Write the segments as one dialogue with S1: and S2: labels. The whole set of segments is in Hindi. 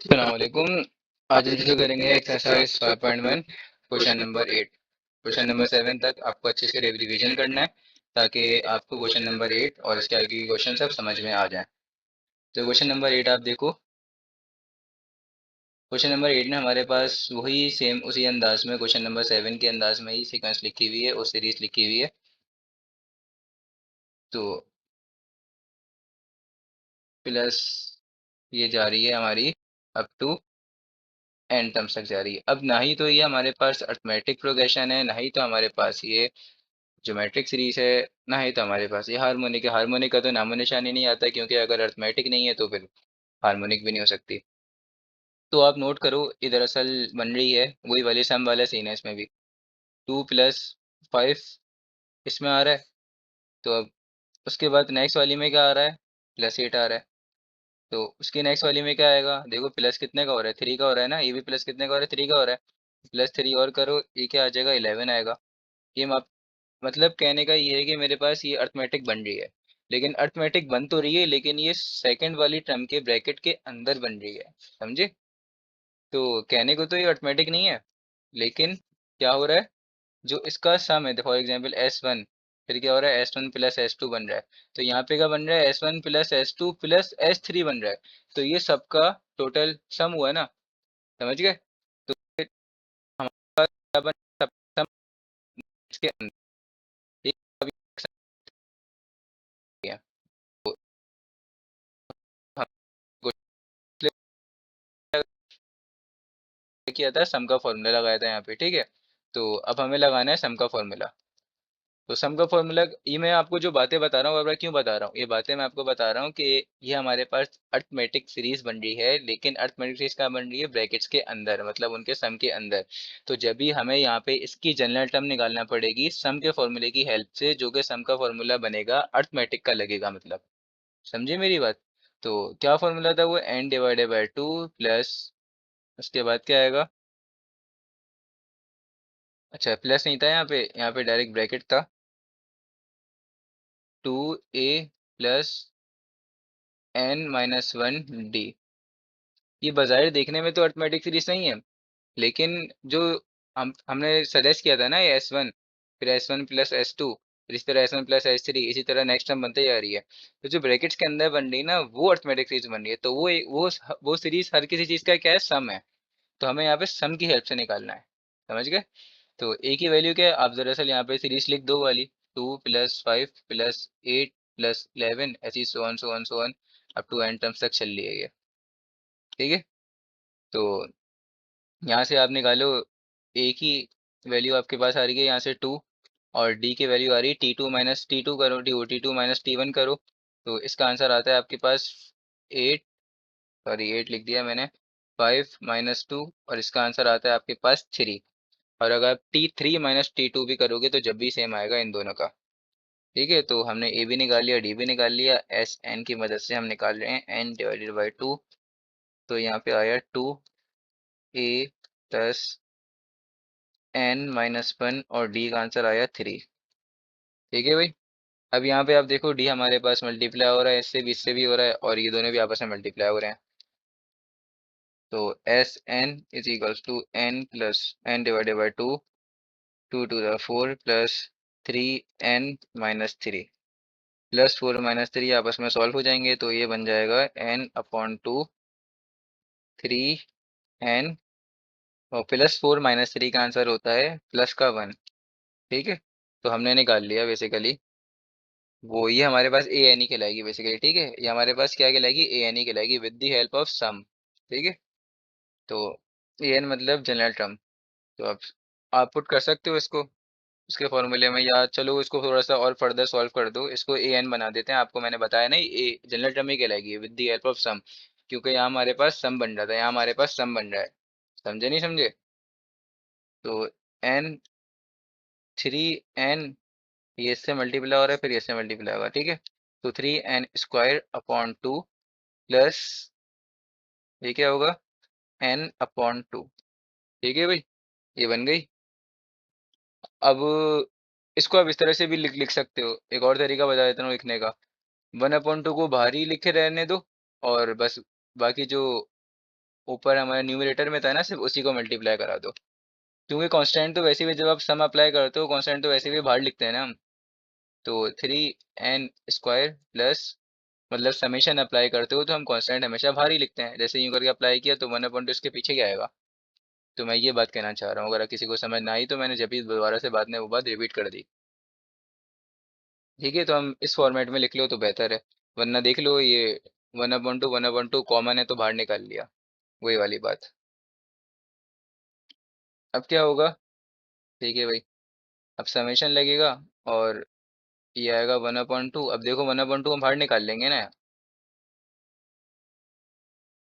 S1: अस्सलामुअलैकुम। आज हम शुरू करेंगे exercise 5.1 question number 8। Question number 7 तक आपको अच्छे से रिवीजन करना है ताकि आपको क्वेश्चन नंबर 8 और इसके आगे के क्वेश्चन सब समझ में आ जाएं। तो क्वेश्चन नंबर 8 आप देखो। क्वेश्चन नंबर 8 में हमारे पास वही सेम उसी अंदाज में क्वेश्चन नंबर 7 के अंदाज में ही सीक्वेंस लिखी हुई है और सीरीज लिखी हुई है। तो प्लस ये जा रही है हमारी अप टू एन टर्म्स तक जा रही है। अब ना ही तो ये हमारे पास अर्थमेटिक प्रोग्रेशन है, ना ही तो हमारे पास ये ज्योमेट्रिक सीरीज है, ना ही तो हमारे पास ये हार्मोनिक है। हार्मोनिक का तो नामो निशान ही नहीं आता, क्योंकि अगर अर्थमेटिक नहीं है तो फिर हार्मोनिक भी नहीं हो सकती। तो आप नोट करो, ये दरअसल बन रही है वही वाली सम वाला सीन है। इसमें भी 2 + 5 इसमें आ रहा है। तो अब उसके बाद नेक्स्ट वाली में क्या आ रहा है, +8 आ रहा है। तो उसकी नेक्स्ट वाली में क्या आएगा, देखो प्लस कितने का हो रहा है, 3 का हो रहा है ना। ये भी प्लस कितने का हो रहा है, 3 का हो रहा है। +3 और करो, ये क्या आ जाएगा, 11 आएगा। ये मतलब कहने का ये है कि मेरे पास ये अर्थमेटिक बन रही है, लेकिन अर्थमेटिक बन तो रही है लेकिन ये सेकंड वाली टर्म के ब्रैकेट के अंदर बन रही है, समझे। तो कहने को तो ये अर्थमेटिक नहीं है, लेकिन क्या हो रहा है, जो इसका सम है, फॉर एग्जांपल S1, फिर क्या हो रहा है, S1 + S2 बन रहा है। तो यहाँ पे क्या बन रहा है, S1 + S2 + S3 बन रहा है। तो ये सबका टोटल सम हुआ ना, समझ गए। तो फिर हमारा क्या बन, सब सम इसके अंदर, ठीक है, अभी है। तो हमको किया था, सम का फॉर्मूला लगाया था यहाँ पे, ठीक है। तो अब हमें लगाना है सम का फॉर्मूला। तो सम का फॉर्मूला, ये मैं आपको जो बातें बता रहा हूँ, अब मैं क्यों बता रहा हूँ, ये बातें मैं आपको बता रहा हूँ कि ये हमारे पास अर्थमेटिक सीरीज बन रही है, लेकिन अर्थमेटिक सीरीज कहाँ बन रही है, ब्रैकेट्स के अंदर, मतलब उनके सम के अंदर। तो जब भी हमें यहाँ पे इसकी जनरल टर्म निकालना पड़ेगी सम के फॉर्मूले की हेल्प से, जो कि सम का फॉर्मूला बनेगा अर्थमेटिक का लगेगा, मतलब समझे मेरी बात। तो क्या फॉर्मूला था वो, n/2 प्लस, उसके बाद क्या आएगा, अच्छा प्लस नहीं था यहाँ पे, यहाँ पे डायरेक्ट ब्रैकेट था। 2a plus n-1 d। ये बाज़ाहिर देखने में तो अरिथमेटिक सीरीज नहीं है, लेकिन जो हमने सजेस्ट किया था ना, ये S1, फिर S1 + S2, फिर इस तरह S1 + S3, इसी तरह नेक्स्ट टर्म बनते जा रही है। तो जो ब्रैकेट्स के अंदर बन रही है ना, वो अरिथमेटिक सीरीज बन रही है। तो वो सीरीज हर किसी चीज़ का क्या है, सम है। तो हमें यहाँ पे सम की हेल्प से निकालना है, समझ गए। तो ए की वैल्यू क्या है, आप दरअसल यहाँ पे सीरीज लिख दो वाली, 2 + 5 + 8 + 11, ऐसी so on up to n terms तक चल रही है ये, ठीक है। तो यहाँ से आप निकालो, ए की वैल्यू आपके पास आ रही है यहाँ से 2, और डी की वैल्यू आ रही है T2 - T2 करो, T2 - T1 करो। तो इसका आंसर आता है आपके पास 8, सॉरी 8 लिख दिया मैंने, 5 - 2, और इसका आंसर आता है आपके पास 3। और अगर आप T3 - T2 भी करोगे तो जब भी सेम आएगा इन दोनों का, ठीक है। तो हमने ए भी निकाल लिया, डी भी निकाल लिया, एस एन की मदद से हम निकाल रहे हैं n/2। तो यहाँ पे आया 2a प्लस n-1, और डी का आंसर आया 3, ठीक है भाई। अब यहाँ पे आप देखो, डी हमारे पास मल्टीप्लाई हो रहा है, इससे भी हो रहा है, और ये दोनों भी आपस में मल्टीप्लाई हो रहे हैं। तो Sn = n + n/2, 2 to the 4 + 3n - 3, +4 - 3 आपस में सॉल्व हो जाएंगे, तो ये बन जाएगा n/2 3n, और +4 - 3 का आंसर होता है प्लस का 1, ठीक है। तो हमने निकाल लिया बेसिकली, वो ये हमारे पास ए एन ई कहलाएगी बेसिकली, ठीक है। ये हमारे पास क्या कहलाएगी, ए एन ई कहलाएगी, with the help of sum, ठीक है। तो ए एन मतलब जनरल टर्म। तो आप पुट कर सकते हो इसको उसके फॉर्मूले में, या चलो इसको थोड़ा सा और फर्दर सॉल्व कर दो, इसको ए एन बना देते हैं। आपको मैंने बताया ना, ए जनरल टर्म ही कहलाएगी with the help of sum, क्योंकि यहाँ हमारे पास सम बन रहा था, यहाँ हमारे पास सम बन रहा है, समझे नहीं समझे। तो एन, 3n, ये इससे मल्टीप्लाई हो रहा है, फिर ये इससे मल्टीप्लाई होगा, ठीक है। तो 3n² / 2 प्लस, ये क्या होगा, n/2, ठीक है भाई, ये बन गई। अब इसको आप इस तरह से भी लिख सकते हो, एक और तरीका बता देता हूँ लिखने का। 1/2 को बाहर ही लिखे रहने दो, और बस बाकी जो ऊपर हमारे न्यूमरेटर में था ना, सिर्फ उसी को मल्टीप्लाई करा दो, क्योंकि कांस्टेंट तो वैसे भी जब आप सम अप्लाई करते हो कांस्टेंट तो वैसे भी बाहर लिखते हैं ना हम। तो 3n² प्लस, मतलब समेशन अप्लाई करते हो तो हम कांस्टेंट हमेशा बाहर ही लिखते हैं, जैसे यूं करके अप्लाई किया तो 1/2 इसके पीछे क्या आएगा। तो मैं ये बात कहना चाह रहा हूँ, अगर किसी को समझ ना आई तो मैंने जब भी दोबारा से बाद में वो बात रिपीट कर दी। ठीक है, तो हम इस फॉर्मेट में लिख लो तो बेहतर है, वरना देख लो ये 1/2 कॉमन है तो बाहर निकाल लिया, वही वाली बात। अब क्या होगा, ठीक है भाई, अब समेशन लगेगा और ये आएगा 1/2। अब देखो 1/2 हम बाहर निकाल लेंगे ना,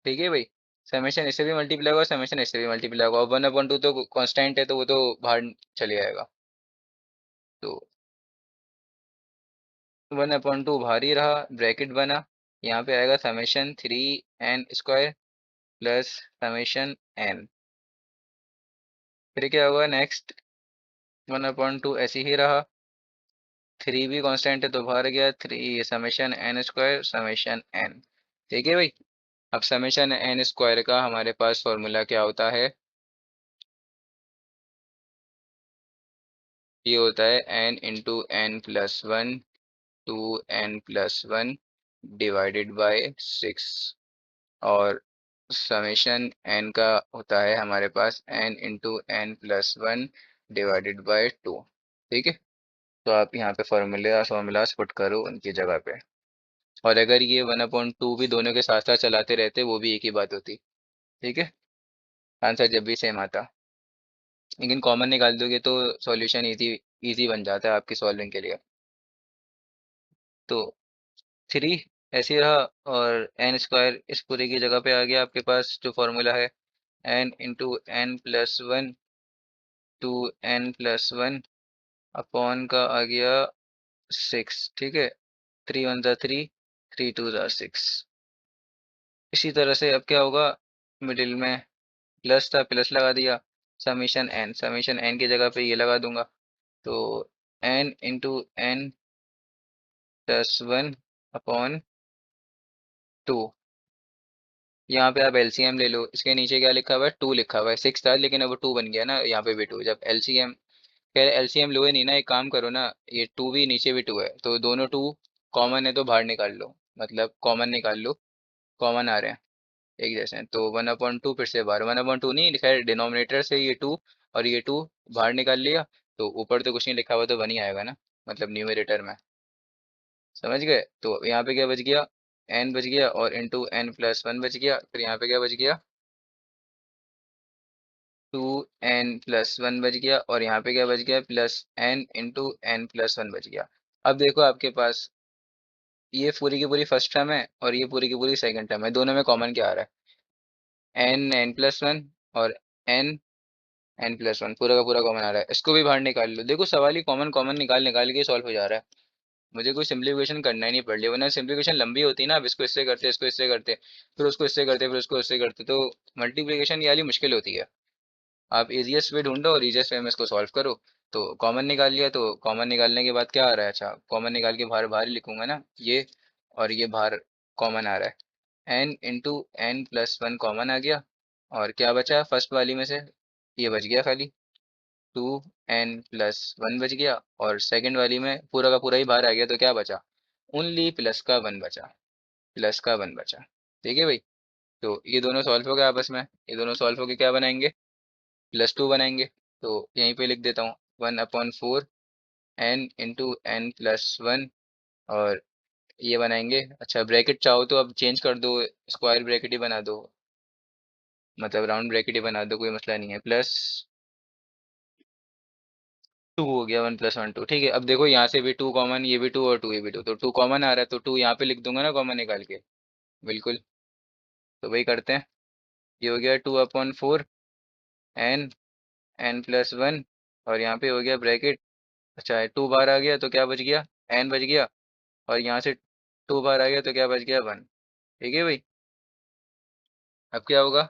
S1: ठीक है भाई। समेशन इससे भी मल्टीप्लाई होगा, समेशन इससे भी मल्टीप्लाई होगा, और 1/2 तो कांस्टेंट है तो वो तो बाहर चले जाएगा। तो 1/2 बाहर ही रहा, ब्रैकेट बना, यहाँ पे आएगा summation 3n² plus summation n। फिर क्या होगा नेक्स्ट, 1/2 ऐसे ही रहा, 3 भी कांस्टेंट है तो बाहर गया, 3 समेशन n² समेशन n। ठीक है भाई। अब समेशन n² का हमारे पास फॉर्मूला क्या होता है, ये होता है n × n+1 2n+1 divided by 6। और समेशन n का होता है हमारे पास n × n+1 डिवाइडेड बाय 2। ठीक है, तो आप यहाँ पे फॉर्मूलाज पुट करो उनकी जगह पे, और अगर ये 1/2 भी दोनों के साथ साथ चलाते रहते वो भी एक ही बात होती। ठीक है, आंसर जब भी सेम आता, लेकिन कॉमन निकाल दोगे तो सॉल्यूशन इजी इजी बन जाता है आपकी सॉल्विंग के लिए। तो 3 ऐसे ही रहा, और n² इस पूरे की जगह पे आ गया आपके पास जो फॉर्मूला है, n × n+1 2n+1 अपॉन का आ गया 6। ठीक है, 3 × 1 = 3, 3 × 2 = 6। इसी तरह से अब क्या होगा, मिडिल में प्लस था, प्लस लगा दिया, समेशन n की जगह पे ये लगा दूंगा, तो n × n+1 अपॉन 2। यहाँ पे आप एलसीएम ले लो, इसके नीचे क्या लिखा हुआ है, 2 लिखा हुआ है, 6 था लेकिन अब वो 2 बन गया ना, यहाँ पे भी 2, जब एलसीएम, खैर एलसीएम लो ही नहीं ना, एक काम करो ना, ये 2 भी नीचे भी 2 है तो दोनों 2 कॉमन है तो बाहर निकाल लो, मतलब कॉमन निकाल लो, कॉमन आ रहे हैं एक जैसे हैं, तो 1/2 फिर से बाहर, 1/2 नहीं लिखा है डिनोमिनेटर से, ये 2 और ये 2 बाहर निकाल लिया, तो ऊपर तो कुछ नहीं लिखा हुआ तो 1 ही आएगा ना, मतलब न्यूमरेटर में। समझ गए, तो यहाँ पे क्या बच गया, n बच गया, और n × n+1 बच गया, फिर यहाँ पे क्या बच गया, 2n+1 बच गया, और यहाँ पे क्या बच गया, प्लस n × n+1 बच गया। अब देखो आपके पास ये पूरी की पूरी फर्स्ट टर्म है और ये पूरी की पूरी सेकंड टर्म है, दोनों में कॉमन क्या आ रहा है, n n+1 और n n+1 पूरा का पूरा कॉमन आ रहा है, इसको भी बाहर निकाल लो। देखो सवाल ही कॉमन कॉमन निकाल निकाल के सॉल्व हो जा रहा है, मुझे कोई सिंप्लीफिकेशन करना ही नहीं पड़ रही, वरना सिंप्लीफिकेशन लंबी होती ना, अब इसको इससे करते, इसको इससे करते, फिर उसको इससे करते, फिर उसको इससे करते, तो मल्टीप्लिकेशन ये वाली मुश्किल होती है। आप इजीएस्ट वे ढूंढो और इजीएस्ट वे में इसको सॉल्व करो। तो कॉमन निकाल लिया, तो कॉमन निकालने के बाद क्या आ रहा है, अच्छा कॉमन निकाल के बाहर बाहर ही लिखूंगा ना ये, और ये बाहर कॉमन आ रहा है, n × n+1 कॉमन आ गया, और क्या बचा फर्स्ट वाली में से, ये बच गया खाली, 2n+1 बच गया, और सेकंड वाली में पूरा का पूरा ही बाहर आ गया, तो क्या बचा, ओनली प्लस का 1 बचा, प्लस का 1 बचा। ठीक है भाई, तो ये दोनों सॉल्व हो गए आपस में, ये दोनों सॉल्व होके क्या बनाएंगे, +2 बनाएंगे। तो यहीं पे लिख देता हूँ, 1/4 n × n+1, और ये बनाएंगे, अच्छा ब्रैकेट चाहो तो अब चेंज कर दो, स्क्वायर ब्रैकेट ही बना दो, मतलब राउंड ब्रैकेट ही बना दो, कोई मसला नहीं है, +2 हो गया, 1 + 1 2। ठीक है, अब देखो यहाँ से भी 2 कॉमन, ये भी 2 और 2 ये भी 2, तो 2 कॉमन आ रहा है तो 2 यहाँ पे लिख दूंगा ना कॉमन निकाल के, बिल्कुल। तो वही करते हैं, ये हो गया 2/4 n n+1, और यहाँ पे हो गया ब्रैकेट, अच्छा 2 बार आ गया तो क्या बच गया, n बच गया, और यहाँ से 2 बार आ गया तो क्या बच गया, 1। ठीक है भाई, अब क्या होगा,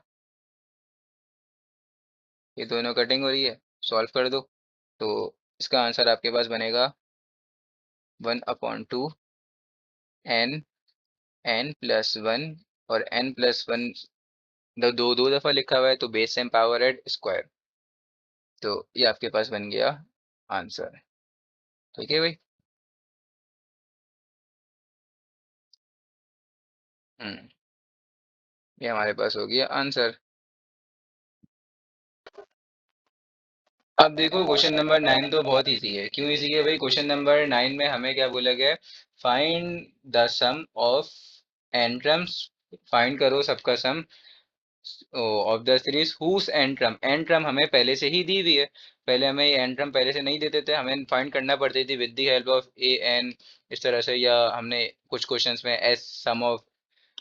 S1: ये दोनों कटिंग हो रही है, सॉल्व कर दो, तो इसका आंसर आपके पास बनेगा 1/2 n n+1, और n+1 दो दो दफा लिखा हुआ है तो base time power eight square. तो ये आपके पास बन गया आंसर। ठीक है भाई। हम्म। ये हमारे पास हो गया आंसर। अब देखो क्वेश्चन नंबर 9 तो बहुत इजी है। क्यों इजी है भाई? क्वेश्चन नंबर 9 में हमें क्या बोला गया है? Find the sum of n terms. Find करो सबका sum of the series whose n term. N term हमें पहले से ही दी हुई है। पहले हमें ये एंट्रम पहले से नहीं देते थे, हमें फाइंड करना पड़ती थी with the help of a n, इस तरह से। या हमने कुछ क्वेश्चंस में एस सम ऑफ,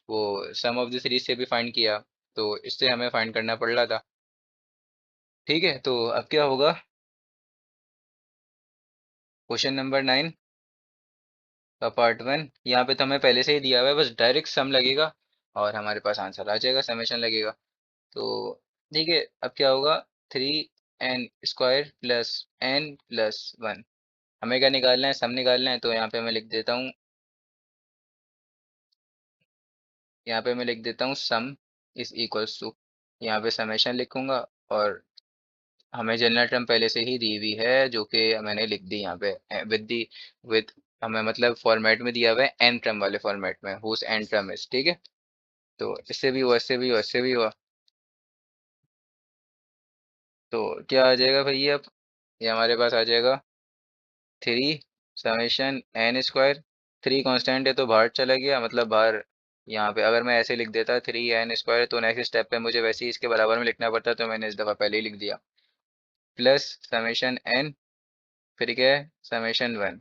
S1: वो सम ऑफ द सीरीज से भी फाइंड किया। तो इससे हमें फाइंड करना पड़ रहा था। ठीक है, तो अब क्या होगा? क्वेश्चन नंबर 9 का पार्ट 1 यहाँ पे तो हमें पहले से ही दिया हुआ है, बस डायरेक्ट सम लगेगा और हमारे पास आंसर आ जाएगा, समेशन लगेगा। तो ठीक है, अब क्या होगा? 3n² plus n+1। हमें क्या निकालना है? सम निकालना है। तो यहाँ पे मैं लिख देता हूँ, यहाँ पे मैं लिख देता हूँ सम इज इक्वल्स टू, यहाँ पे समेशन लिखूंगा। और हमें जनरल टर्म पहले से ही दी हुई है जो कि मैंने लिख दी यहाँ पे विद दी, विद, हमें मतलब फॉर्मेट में दिया हुआ है एन टर्म वाले फॉर्मेट में, हुज एन टर्म इज। ठीक है, तो इससे भी हुआ, इससे भी हुआ, इससे भी हुआ। तो क्या आ जाएगा भैया अब? ये हमारे पास आ जाएगा 3 समेशन n²। 3 कांस्टेंट है तो बाहर चला गया, मतलब बाहर। यहाँ पे अगर मैं ऐसे लिख देता 3n² तो नेक्स्ट स्टेप पे मुझे वैसे ही इसके बराबर में लिखना पड़ता, तो मैंने इस दफ़ा पहले ही लिख दिया। प्लस समेशन n, फिर क्या है? समेशन 1।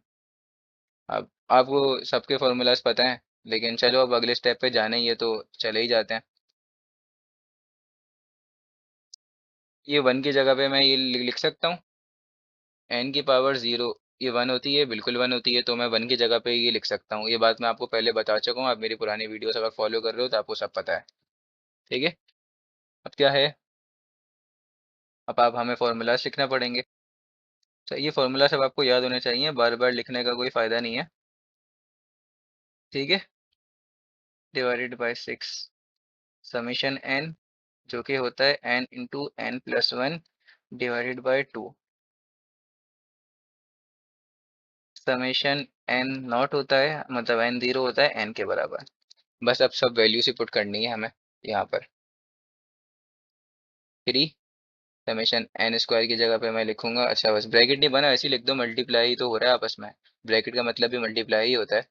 S1: अब आपको सबके फॉर्मूलाज पता है, लेकिन चलो अब अगले स्टेप पे जाना ही है तो चले ही जाते हैं। ये 1 की जगह पे मैं ये लिख सकता हूँ n⁻0। ये 1 होती है, बिल्कुल 1 होती है, तो मैं 1 की जगह पे ये लिख सकता हूँ। ये बात मैं आपको पहले बता चुका हूँ, आप मेरी पुरानी वीडियोस अगर फॉलो कर रहे हो तो आपको सब पता है। ठीक है, अब क्या है? अब आप हमें फॉर्मूलाज लिखना पड़ेंगे। तो ये फॉर्मूला सब आपको याद होने चाहिए, बार बार लिखने का कोई फ़ायदा नहीं है। ठीक है, डिवाइडेड बाय 6 समेशन n, जो कि होता है n × n+1 divided by 2। Summation n0 होता है, मतलब n0 होता है n के बराबर। बस अब सब वैल्यूज ही पुट करनी है हमें यहाँ पर। 3 समेशन n² की जगह पे मैं लिखूंगा, अच्छा बस ब्रैकेट नहीं बना, ऐसे ही लिख दो, मल्टीप्लाई ही तो हो रहा है आपस में। ब्रैकेट का मतलब भी मल्टीप्लाई ही होता है।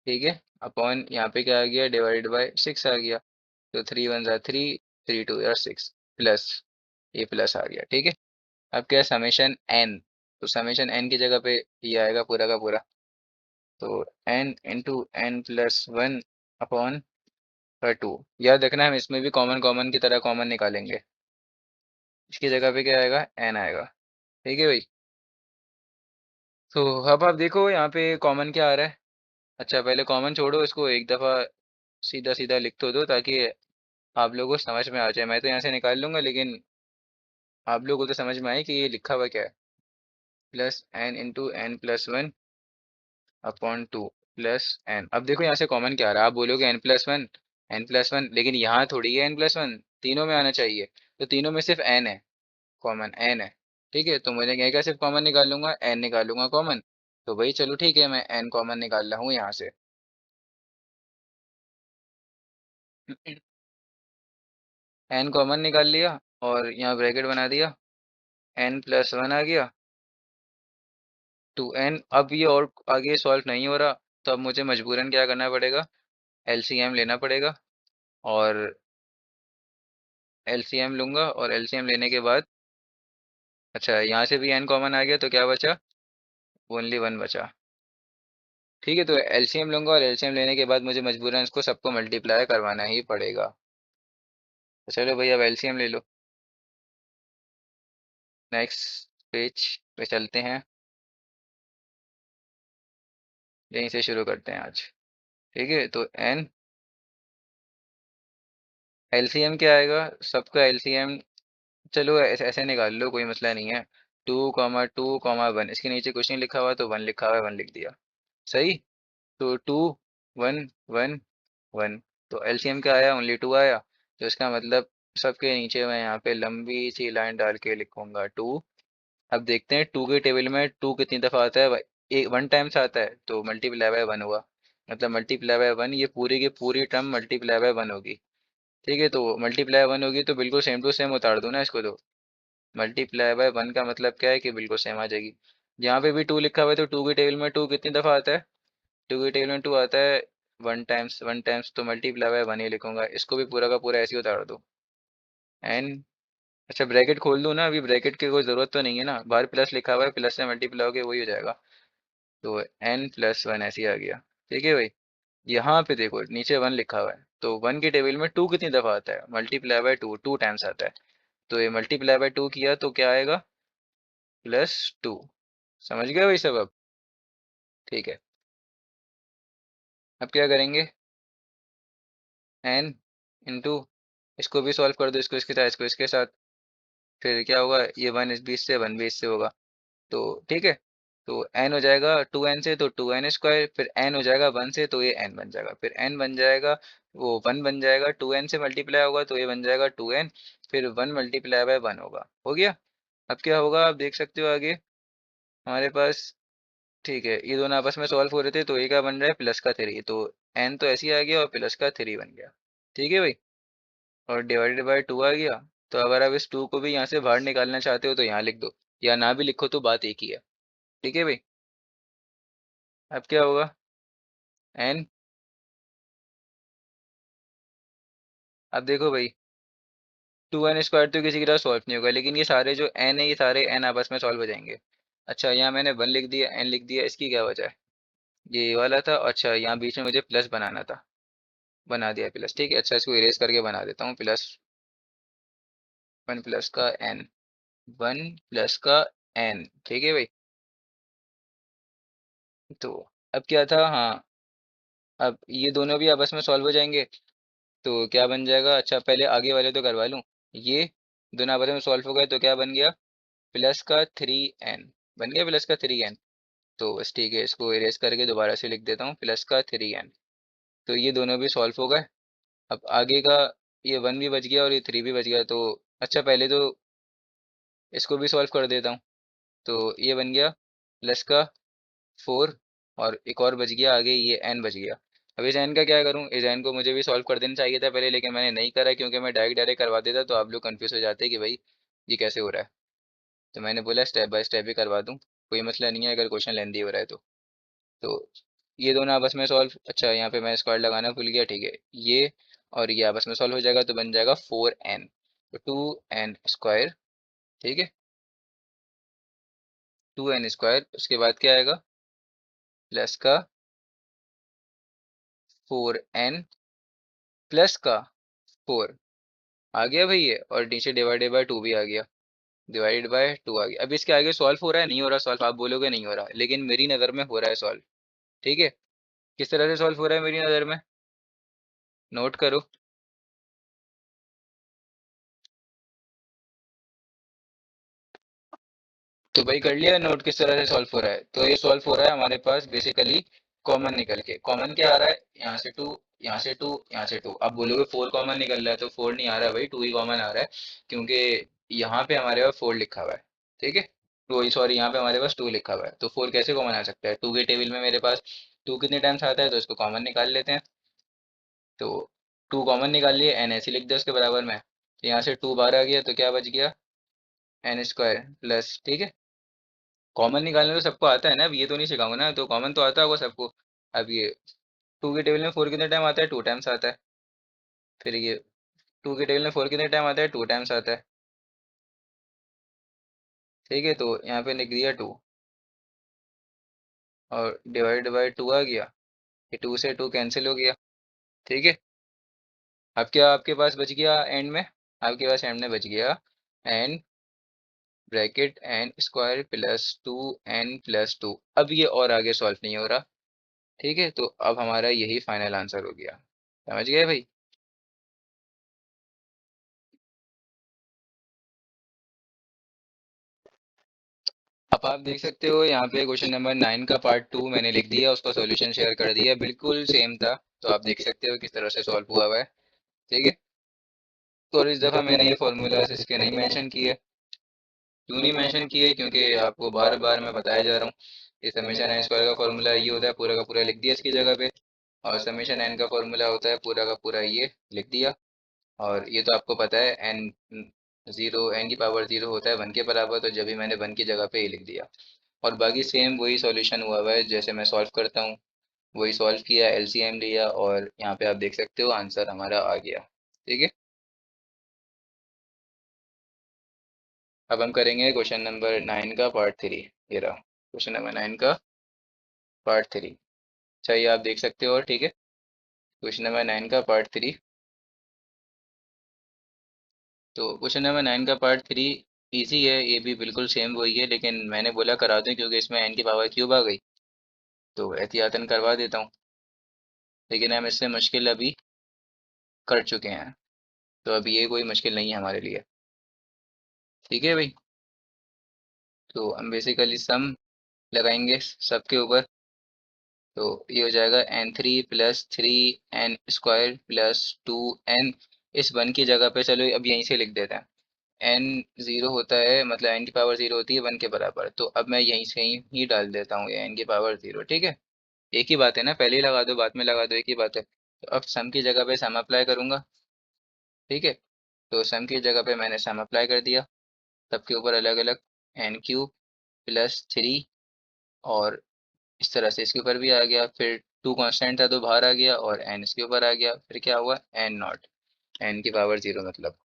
S1: ठीक है, अपॉन यहाँ पे क्या आ गया? डिवाइडेड बाय 6 आ गया। तो 3 × 1 = 3, 3 × 2 = 6, प्लस ये प्लस आ गया। ठीक है, अब क्या है? Summation n। तो समेशन n की जगह पे ये आएगा पूरा का पूरा। तो n × n+1 अपॉन 2। याद रखना हम इसमें भी कॉमन कॉमन की तरह कॉमन निकालेंगे। इसकी जगह पे क्या आएगा? n आएगा। ठीक है भाई। तो अब आप देखो यहाँ पे कॉमन क्या आ रहा है। अच्छा पहले कॉमन छोड़ो, इसको एक दफ़ा सीधा सीधा लिख तो दो ताकि आप लोगों को समझ में आ जाए। मैं तो यहाँ से निकाल लूंगा, लेकिन आप लोगों को तो समझ में आए कि ये लिखा हुआ क्या है। Plus n × n+1 upon 2 plus n। अब देखो यहाँ से कॉमन क्या आ रहा है? आप बोलोगे n+1, n+1, लेकिन यहाँ थोड़ी है n+1, तीनों में आना चाहिए। तो तीनों में सिर्फ n है, कॉमन n है। ठीक है, तो मुझे क्या क्या सिर्फ कॉमन निकालूंगा, n निकालूंगा कॉमन। तो भाई चलो ठीक है, मैं n कॉमन निकाल रहा हूँ यहाँ से। n कॉमन निकाल लिया और यहाँ ब्रैकेट बना दिया, n+1 आ गया, 2n। अब ये और आगे सॉल्व नहीं हो रहा, तो अब मुझे मजबूरन क्या करना पड़ेगा? एलसीएम लेना पड़ेगा। और एलसीएम लूंगा, और एलसीएम लेने के बाद, अच्छा यहाँ से भी n कॉमन आ गया, तो क्या बचा? ओनली 1 बचा। ठीक है, तो एलसीएम लूंगा और एलसीएम लेने के बाद मुझे मजबूरन इसको सबको मल्टीप्लाई करवाना ही पड़ेगा। तो चलो भैया अब एलसीएम ले लो। नेक्स्ट पेज पे चलते हैं, यहीं से शुरू करते हैं आज। ठीक है, तो n, एलसीएम क्या आएगा? सबका एलसीएम, चलो ऐसे ऐसे निकाल लो, कोई मसला नहीं है। 2, 2, 1, इसके नीचे कुछ नहीं लिखा हुआ तो 1 लिखा हुआ है, 1 लिख दिया। सही। तो 2, 1, 1, 1। तो एलसीएम क्या आया, ओनली 2 आया। तो इसका मतलब सबके नीचे मैं यहाँ पे लंबी सी लाइन डाल के लिखूंगा 2। अब देखते हैं 2 के टेबल में 2 कितनी दफ़ा आता है। एक 1 टाइम्स आता है तो मल्टीप्लाई बाय 1 हुआ। मतलब मल्टीप्लाई बाय 1, ये पूरी की पूरी टर्म मल्टीप्लाई बाय 1 होगी। ठीक है, तो मल्टीप्लाई 1 होगी तो बिल्कुल सेम टू सेम उतार दो ना इसको। तो मल्टीप्लाई बाय 1 का मतलब क्या है कि बिल्कुल सेम आ जाएगी। यहाँ पे भी 2 लिखा हुआ है तो 2 के टेबल में 2 कितनी दफ़ा आता है, 2 के टेबल में 2 आता है 1 टाइम्स तो मल्टीप्लाई बाय 1 ही लिखूंगा। इसको भी पूरा का पूरा ऐसे ही उतार दो। एन, अच्छा ब्रैकेट खोल दूं ना, अभी ब्रैकेट की कोई ज़रूरत तो नहीं है ना, बाहर प्लस लिखा हुआ है, प्लस से मल्टीप्लाई होके वही हो जाएगा। तो n+1 ऐसे ही आ गया। ठीक है भाई, यहाँ पे देखो नीचे 1 लिखा हुआ है तो 1 के टेबल में 2 कितनी दफ़ा आता है, मल्टीप्लाई बाय 2, 2 टाइम्स आता है। तो ये मल्टीप्लाई बाय 2 किया तो क्या आएगा, +2। समझ गए भाई सब अब। ठीक है, अब क्या करेंगे, n इंटू, इसको भी सॉल्व कर दो, इसको इसके साथ, इसको इसके साथ। फिर क्या होगा, ये 1 इस बीच से 1 भी इससे होगा। तो ठीक है, तो n हो जाएगा 2n से तो 2n², फिर n हो जाएगा 1 से तो ये n बन जाएगा, फिर n बन जाएगा, वो 1 बन जाएगा, 2n से मल्टीप्लाई होगा तो ये बन जाएगा 2n, फिर 1 मल्टीप्लाई बाय 1 होगा। हो गया। अब क्या होगा आप देख सकते हो आगे हमारे पास। ठीक है, ये दोनों आपस में सॉल्व हो रहे थे तो ये क्या बन रहा है, +3। तो n तो ऐसे ही आ गया और +3 बन गया। ठीक है भाई, और डिवाइडेड बाय 2 आ गया। तो अगर आप इस 2 को भी यहाँ से बाहर निकालना चाहते हो तो यहाँ लिख दो, या ना भी लिखो तो बात एक ही है। ठीक है भाई, अब क्या होगा, n, अब देखो भाई 2n² तो किसी की तरह सॉल्व नहीं होगा, लेकिन ये सारे जो n है ये सारे n आपस में सॉल्व हो जाएंगे। अच्छा, यहाँ मैंने 1 लिख दिया, n लिख दिया, इसकी क्या वजह है, ये वाला था। अच्छा, यहाँ बीच में मुझे प्लस बनाना था, बना दिया प्लस। ठीक है, अच्छा इसको इरेज करके बना देता हूँ, +1 प्लस का n, 1 प्लस का n। ठीक है भाई, तो अब क्या था, हाँ, अब ये दोनों भी आपस में सॉल्व हो जाएंगे तो क्या बन जाएगा। अच्छा पहले आगे वाले तो करवा लूँ, ये दोनों आपस में सॉल्व हो गए तो क्या बन गया, +3n बन गया, +3n। तो बस ठीक है, इसको इरेज करके दोबारा से लिख देता हूँ, +3n। तो ये दोनों भी सॉल्व हो गए। अब आगे का, ये 1 भी बच गया और ये 3 भी बच गया। तो अच्छा पहले तो इसको भी सॉल्व कर देता हूँ। तो ये बन गया +4, और एक और बच गया आगे, ये n बच गया। अब इस n का क्या करूँ, इस n को मुझे भी सॉल्व कर देना चाहिए था पहले, लेकिन मैंने नहीं करा क्योंकि मैं डायरेक्ट डायरेक्ट करवा देता तो आप लोग कंफ्यूज हो जाते कि भाई ये कैसे हो रहा है। तो मैंने बोला स्टेप बाय स्टेप ही करवा दूँ, कोई मसला नहीं है अगर क्वेश्चन लेंदी हो रहा है तो ये दोनों आपस में सॉल्व, अच्छा यहाँ पे मैं स्क्वायर लगाना भूल गया। ठीक है, ये और ये आपस में सॉल्व हो जाएगा तो बन जाएगा 4n, तो 2n²। ठीक है, 2n², उसके बाद क्या आएगा, प्लस का 4n प्लस का 4 आ गया भाई ये, और नीचे डिवाइडेड बाय 2 भी आ गया, डिवाइडेड बाय 2 आ गया। अब इसके आगे सॉल्व हो रहा है, नहीं हो रहा सॉल्व, आप बोलोगे नहीं हो रहा, लेकिन मेरी नज़र में हो रहा है सॉल्व। ठीक है, किस तरह से सॉल्व हो रहा है मेरी नज़र में, नोट करो। तो भाई कर लिया नोट किस तरह से सॉल्व हो रहा है। तो ये सॉल्व हो रहा है हमारे पास बेसिकली कॉमन निकल के, कॉमन क्या आ रहा है, यहाँ से 2, यहाँ से 2, यहाँ से 2। अब बोलोगे 4 कॉमन निकल रहा है, तो 4 नहीं आ रहा है भाई, 2 ही कॉमन आ रहा है, क्योंकि यहाँ पे हमारे पास 4 लिखा हुआ है। ठीक है, तो सॉरी यहाँ पे हमारे पास 2 लिखा हुआ है, तो 4 कैसे कॉमन आ सकता है, 2 के टेबल में मेरे पास 2 कितने टाइम्स आता है, तो इसको कॉमन निकाल लेते हैं। तो 2 कॉमन निकाल लिए, n ऐसे लिख दिया उसके बराबर में, तो यहाँ से 2 बाहर आ गया तो क्या बच गया, n² प्लस। ठीक है, कॉमन निकालना तो सबको आता है ना, अब ये तो नहीं सिखाऊंगा ना, तो कॉमन तो आता होगा सबको। अब ये 2 के टेबल में 4 कितने टाइम आता है, 2 टाइम्स आता है। फिर ये 2 के टेबल में 4 कितने टाइम आता है, 2 टाइम्स आता है। ठीक है, तो यहाँ पे लिख दिया 2, और डिवाइड बाय 2 आ गया, ये 2 से 2 कैंसिल हो गया। ठीक है, अब क्या आपके पास बच गया एंड में, आपके पास एंड में बच गया N, bracket n² plus 2n+2। अब ये और आगे सॉल्व नहीं हो रहा। ठीक है, तो अब हमारा यही फाइनल आंसर हो गया। समझ गए भाई। अब आप देख सकते हो यहाँ पे क्वेश्चन नंबर 9 का पार्ट 2 मैंने लिख दिया, उसका सॉल्यूशन शेयर कर दिया, बिल्कुल सेम था। तो आप देख सकते हो किस तरह से सॉल्व हुआ हुआ है। ठीक है। तो और इस दफ़ा मैंने ये फॉर्मूलाज इसके नहीं मेंशन किए। क्यों नहीं मेंशन किए? क्योंकि आपको बार बार मैं बताया जा रहा हूँ कि समेशन एन स्क्वायर का फॉर्मूला ये होता है, पूरा का पूरा लिख दिया इसकी जगह पे। और समेशन एन का फॉर्मूला होता है पूरा का पूरा ये लिख दिया। और ये तो आपको पता है एन जीरो, एन की पावर जीरो होता है 1 के बराबर, तो जब भी मैंने 1 की जगह पे ही लिख दिया। और बाकी सेम वही सॉल्यूशन हुआ हुआ है जैसे मैं सॉल्व करता हूँ, वही सॉल्व किया, एलसीएम लिया और यहाँ पे आप देख सकते हो आंसर हमारा आ गया। ठीक है। अब हम करेंगे क्वेश्चन नंबर 9 का पार्ट 3। ये रहा क्वेश्चन नंबर 9 का पार्ट 3। चाहिए आप देख सकते हो। और ठीक है, क्वेश्चन नंबर 9 का पार्ट 3। तो क्वेश्चन नंबर 9 का पार्ट 3 इजी है, ये भी बिल्कुल सेम वही है, लेकिन मैंने बोला करा दूं क्योंकि इसमें एन की पावर क्यूब आ गई, तो एहतियातन करवा देता हूँ। लेकिन हम इससे मुश्किल अभी कर चुके हैं, तो अभी ये कोई मुश्किल नहीं है हमारे लिए। ठीक है भाई। तो हम बेसिकली सम लगाएंगे सबके ऊपर। तो ये हो जाएगा n3 plus 3n square plus 2n। इस 1 की जगह पे चलो अब यहीं से लिख देते हैं। n ज़ीरो होता है, मतलब n की पावर ज़ीरो होती है 1 के बराबर, तो अब मैं यहीं से ही डाल देता हूँ ये n की पावर ज़ीरो। ठीक है। एक ही बात है ना, पहले ही लगा दो बाद में लगा दो, एक ही बात है। तो अब सम की जगह पे सम अप्लाई करूंगा। ठीक है। तो सम की जगह पे मैंने सम अप्लाई कर दिया, सबके ऊपर अलग अलग। n क्यूब प्लस 3, और इस तरह से इसके ऊपर भी आ गया, फिर टू कांस्टेंट था तो बाहर आ गया, और एन इसके ऊपर आ गया, फिर क्या हुआ एन नॉट, एन की पावर जीरो मतलब।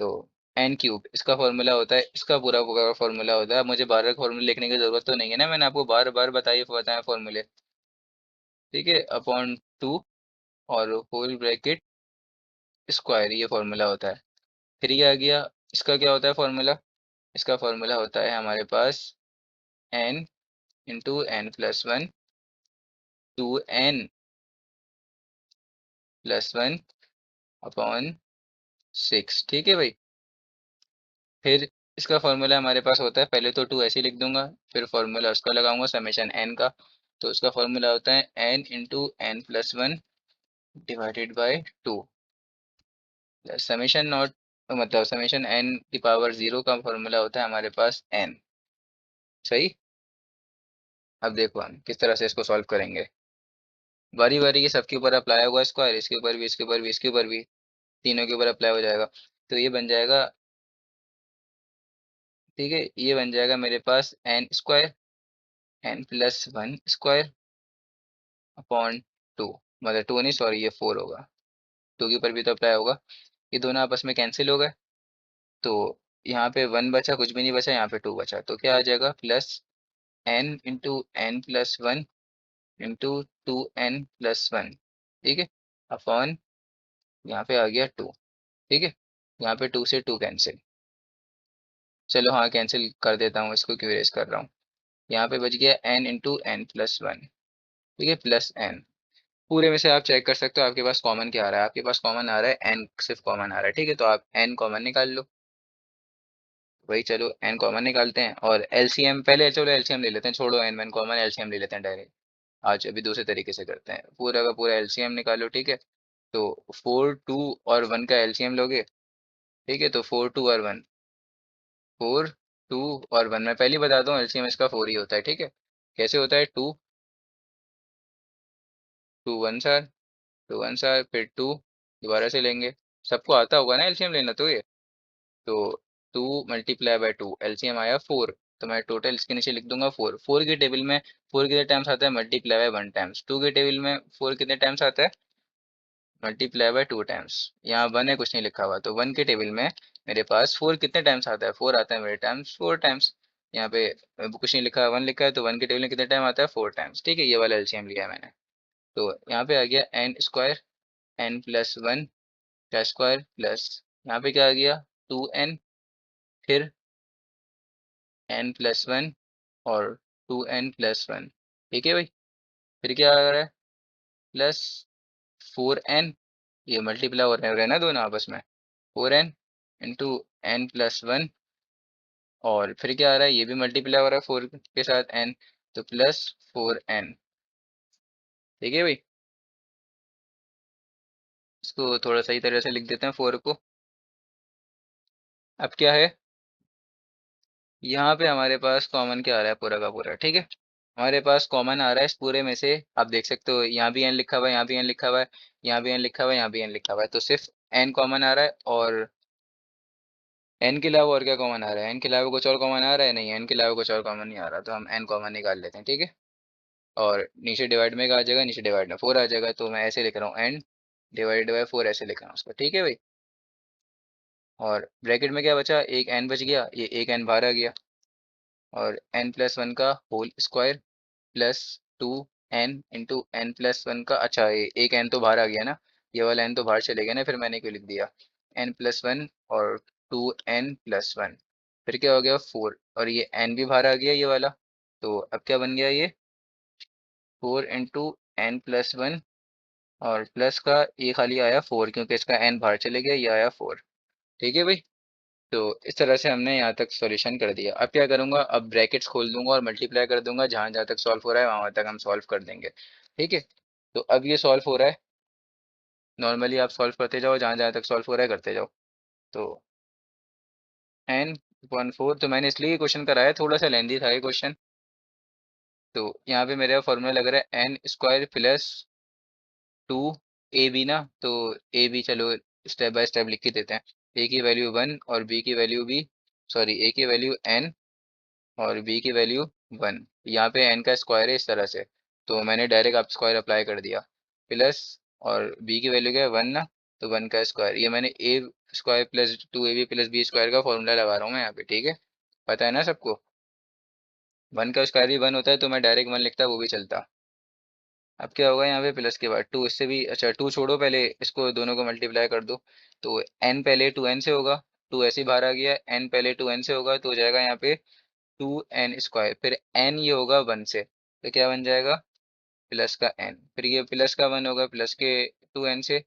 S1: तो एन क्यूब इसका फॉर्मूला होता है, इसका पूरा पूरा फॉर्मूला होता है। मुझे बार बार फॉर्मूला लिखने की जरूरत तो नहीं है ना, मैंने आपको बार बार बताया फॉर्मूले। ठीक है। अपॉन टू और होल ब्रैकेट स्क्वायर, ये फॉर्मूला होता है। थ्री आ गया, इसका क्या होता है फॉर्मूला? इसका फॉर्मूला होता है हमारे पास n into n plus one, two n plus one upon six. ठीक है भाई। फिर इसका फॉर्मूला हमारे पास होता है, पहले तो टू ऐसे ही लिख दूंगा, फिर फॉर्मूला उसका लगाऊंगा समेशन एन का। तो उसका फॉर्मूला होता है n into n plus one divided by two, summation naught, मतलब समेशन एन की पावर जीरो का फॉर्मूला होता है हमारे पास एन। सही। अब देखो हम किस तरह से इसको सॉल्व करेंगे। बारी बारी ये सबके ऊपर अप्लाई होगा स्क्वायर, इसके ऊपर भी, इसके ऊपर भी, इसके ऊपर भी, तीनों के ऊपर अप्लाई हो जाएगा। तो ये बन जाएगा, ठीक है, ये बन जाएगा मेरे पास n square, n plus one square upon two, मतलब टू नहीं सॉरी ये फोर होगा, टू के ऊपर भी तो अप्लाई होगा। ये दोनों आपस में कैंसिल हो गए, तो यहाँ पे वन बचा, कुछ भी नहीं बचा, यहाँ पे टू बचा, तो क्या आ जाएगा plus n into n plus one into two n plus one. ठीक है। अपॉन यहाँ पे आ गया टू। ठीक है। यहाँ पे टू से टू कैंसिल, चलो हाँ कैंसिल कर देता हूँ, इसको क्यों रेस कर रहा हूँ। यहाँ पे बच गया n into n plus one. ठीक है, प्लस एन। पूरे में से आप चेक कर सकते हो आपके पास कॉमन क्या आ रहा है, आपके पास कॉमन आ रहा है एन, सिर्फ कॉमन आ रहा है। ठीक है, तो आप एन कॉमन निकाल लो। वही, चलो एन कॉमन निकालते हैं, और एलसीएम पहले, चलो एलसीएम ले लेते हैं, छोड़ो एन वन कॉमन, एलसीएम ले लेते हैं डायरेक्ट। आज अभी दूसरे तरीके से करते हैं, पूरा का पूरा एलसीएम निकालो। ठीक है। तो फोर, टू और वन का एलसीएम लोगे। ठीक है। तो फोर, टू और वन, फोर, टू और वन, मैं पहले ही बता दूं एलसीएम इसका फोर ही होता है। ठीक है। कैसे होता है? टू, टू वन सार, टू वन सार, फिर टू दोबारा से लेंगे। सबको आता होगा ना एलसीएम लेना, तो ये तो two multiply by two, LCM आया फोर, तो मैं टोटल इसके नीचे लिख दूंगा फोर। फोर की टेबल में फोर कितने टाइम्स आता है? Multiply by one times. Two की टेबल में फोर कितने टाइम्स आता है? Multiply by two times. यहाँ वन है, कुछ नहीं लिखा हुआ, तो वन के टेबल में मेरे पास फोर कितने टाइम्स आता है? फोर आता है मेरे टाइम्स, फोर टाइम्स। यहाँ पे कुछ नहीं लिखा है, वन लिखा है, तो वन के टेबल में कितने टाइम आता है? Four times. ठीक है, ये वाला एलसीएम लिया है मैंने। तो यहाँ पे आ गया n square, n plus one का स्क्वायर प्लस, यहाँ पे क्या आ गया? टू एन, फिर एन प्लस वन और टू एन प्लस वन। ठीक है भाई। फिर क्या आ रहा है? प्लस फोर एन, ये मल्टीप्लाई हो रहे हैं ना दोनों आपस में, four n into n plus one और फिर क्या आ रहा है, ये भी मल्टीप्लाई हो रहा है 4 के साथ n, तो प्लस 4n। ठीक है भाई, इसको थोड़ा सही तरह से लिख देते हैं 4 को। अब क्या है, यहाँ पे हमारे पास कॉमन क्या आ रहा है पूरा का पूरा, ठीक है। हमारे पास कॉमन आ रहा है इस पूरे में से, आप देख सकते हो यहाँ भी n लिखा हुआ है, यहाँ भी n लिखा हुआ है, यहाँ भी n लिखा हुआ है, यहाँ भी n लिखा हुआ है, तो सिर्फ n कॉमन आ रहा है। और n के अलावा और क्या कॉमन आ रहा है, n के अलावा कुछ और कॉमन आ रहा है, नहीं n के अलावा कुछ और कॉमन नहीं आ रहा, तो हम n कॉमन निकाल लेते हैं, ठीक है। और नीचे डिवाइड में क्या आ जाएगा, नीचे डिवाइड में 4 आ जाएगा, तो मैं ऐसे लिख रहा हूँ n डिवाइड बाई 4, ऐसे लिख रहा हूँ उसको, ठीक है भाई। और ब्रैकेट में क्या बचा, एक n बच गया, ये एक n बाहर आ गया, और n+1 का whole square plus 2n into n+1 का, अच्छा ये एक n तो बाहर आ गया ना, ये वाला n तो बाहर चले गया ना, फिर मैंने क्यों लिख दिया n+1 और 2n+1, फिर क्या हो गया 4, और ये n भी बाहर आ गया ये वाला, तो अब क्या बन गया ये 4 इंटू n+1, और प्लस का ये खाली आया 4, क्योंकि इसका n बाहर चले गया, ये आया 4। ठीक है भाई, तो इस तरह से हमने यहाँ तक सॉल्यूशन कर दिया। अब क्या करूँगा, अब ब्रैकेट्स खोल दूंगा और मल्टीप्लाई कर दूंगा, जहाँ जहाँ तक सॉल्व हो रहा है वहाँ तक हम सॉल्व कर देंगे, ठीक है। तो अब ये सॉल्व हो रहा है, नॉर्मली आप सॉल्व करते जाओ, जहाँ जहाँ तक सॉल्व हो रहा है करते जाओ। तो n/4, तो मैंने इसलिए क्वेश्चन कराया, थोड़ा सा लेंदी था ये क्वेश्चन। तो यहाँ पे मेरा फॉर्मूला लग रहा है n² प्लस 2ab ना, तो ए बी चलो स्टेप बाय स्टेप लिख के देते हैं। ए की वैल्यू 1 और बी की वैल्यू भी, सॉरी ए की वैल्यू n और बी की वैल्यू 1, यहाँ पे n का स्क्वायर है इस तरह से, तो मैंने डायरेक्ट आप स्क्वायर अप्लाई कर दिया, प्लस, और b की वैल्यू क्या है 1 ना, तो 1 का स्क्वायर, ये मैंने ए स्क्वायर प्लस 2ab प्लस बी स्क्वायर का फॉर्मूला लगा रहा हूँ मैं यहाँ पे, ठीक है। पता है ना सबको, 1 का स्क्वायर भी 1 होता है, तो मैं डायरेक्ट 1 लिखता, वो भी चलता। अब क्या होगा यहाँ पे प्लस के बाद 2, इससे भी, अच्छा 2 छोड़ो, पहले इसको दोनों को मल्टीप्लाई कर दो, तो n पहले 2n से होगा, 2 ऐसे ही बाहर आ गया, n पहले 2n से होगा, तो हो जाएगा यहाँ पे 2n², फिर n ये होगा 1 से, तो क्या बन जाएगा प्लस का n, फिर ये प्लस का 1 होगा प्लस के 2n से,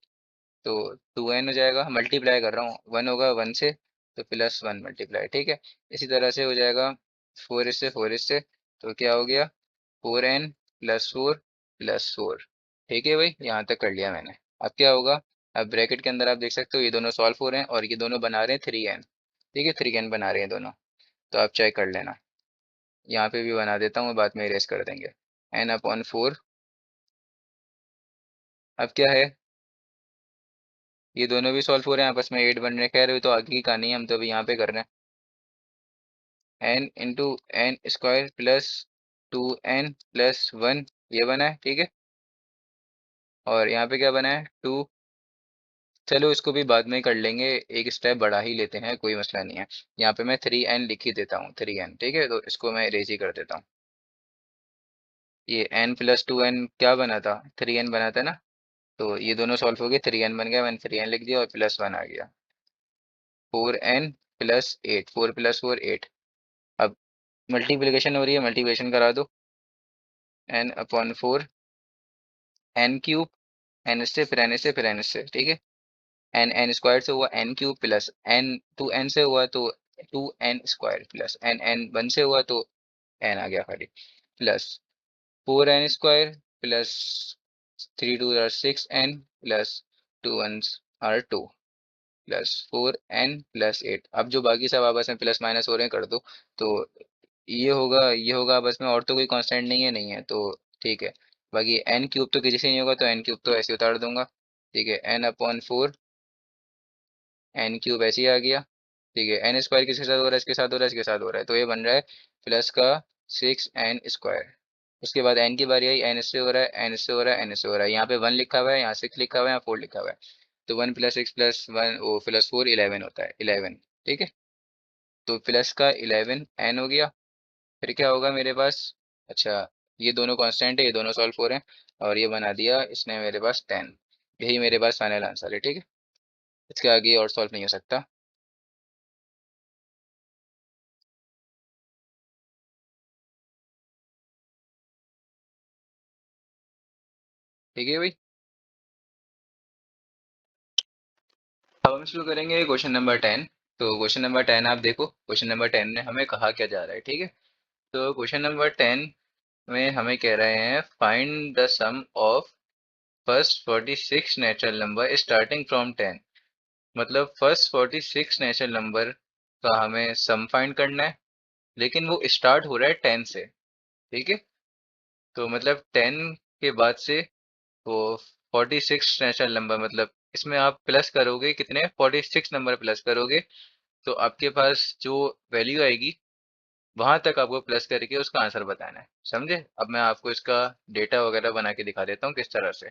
S1: तो 2n हो जाएगा, मल्टीप्लाई कर रहा हूँ, 1 होगा 1 से, तो +1 मल्टीप्लाई, ठीक है। इसी तरह से हो जाएगा 4 इससे 4 इससे, तो क्या हो गया 4n+4+4। ठीक है भाई, यहाँ तक कर लिया मैंने। अब क्या होगा, अब ब्रैकेट के अंदर आप देख सकते हो ये दोनों सॉल्व हो रहे हैं, और ये दोनों बना रहे हैं 3n, ठीक है 3n बना रहे हैं दोनों, तो आप चेक कर लेना। यहाँ पे भी बना देता हूँ, बाद में इरेज कर देंगे, n/4। अब क्या है, ये दोनों भी सॉल्व हो रहे हैं आपस में, 8 बन रहे हैं, खैर ये तो आगे की कहानी है, हम तो अभी यहाँ पे कर रहे हैं। n×n² प्लस 2n+1, ये बना है, ठीक है। और यहाँ पे क्या बना है 2, चलो इसको भी बाद में कर लेंगे, एक स्टेप बढ़ा ही लेते हैं, कोई मसला नहीं है। यहाँ पे मैं 3n लिख ही देता हूँ, 3n, ठीक है, तो इसको मैं इरेज ही कर देता हूँ। ये n+2n क्या बना था, 3n बना था ना, तो ये दोनों सॉल्व हो गए, 3n बन गया, मैंने 3n लिख दिया और +1 आ गया, 4n+8, 4+4 8। अब मल्टीप्लिकेशन हो रही है, मल्टीप्लिकेशन करा दो, n/4, n³ n से, फिर n से, फिर n से, ठीक है। n² से हुआ n³ प्लस n 2n से हुआ तो 2n² प्लस n 1 से हुआ तो n आ गया खाली, plus 4n² plus 3 2 are 6n plus 2 1s are 2 plus 4n+8। अब जो बाकी सब आपस में प्लस माइनस हो रहे हैं कर दो, तो ये होगा आपस में, और तो कोई कांस्टेंट नहीं है, नहीं है तो ठीक है। बाकी n³ तो किसी से नहीं होगा, तो n³ तो ऐसे उतार दूंगा, ठीक है। n/4, n³ ऐसे ही आ गया, ठीक है। n² किसके साथ हो रहा है, इसके साथ हो रहा है, इसके साथ हो रहा है, तो ये बन रहा है प्लस का 6n²। उसके बाद n की बारी आई, n से हो रहा है, n से हो रहा है, n से हो रहा है, यहाँ पे 1 लिखा हुआ है, यहाँ 6 लिखा हुआ है, यहाँ 4 लिखा हुआ है, तो 1+6+1 ओ +4 11 होता है, 11, ठीक है। तो प्लस का 11n हो गया, फिर क्या होगा मेरे पास, अच्छा ये दोनों कांस्टेंट है, ये दोनों सॉल्व हो रहे हैं, और ये बना दिया इसने मेरे पास 10। यही मेरे पास फाइनल आंसर है, ठीक है। इसके आगे और सॉल्व नहीं हो सकता। ठीक है भाई, अब हम शुरू करेंगे क्वेश्चन नंबर 10। तो क्वेश्चन नंबर 10 आप देखो, क्वेश्चन नंबर 10 में हमें कहा क्या जा रहा है, ठीक है। तो क्वेश्चन नंबर 10 में हमें कह रहे हैं find the sum of first 46 natural number starting from 10। मतलब फर्स्ट 46 नेचुरल नंबर का हमें सम फाइंड करना है, लेकिन वो स्टार्ट हो रहा है 10 से, ठीक है। तो मतलब 10 के बाद से वो 46 नेचुरल नंबर, मतलब इसमें आप प्लस करोगे कितने, 46 नंबर प्लस करोगे, तो आपके पास जो वैल्यू आएगी वहां तक आपको प्लस करके उसका आंसर बताना है, समझे। अब मैं आपको इसका डेटा वगैरह बना के दिखा देता हूँ किस तरह से,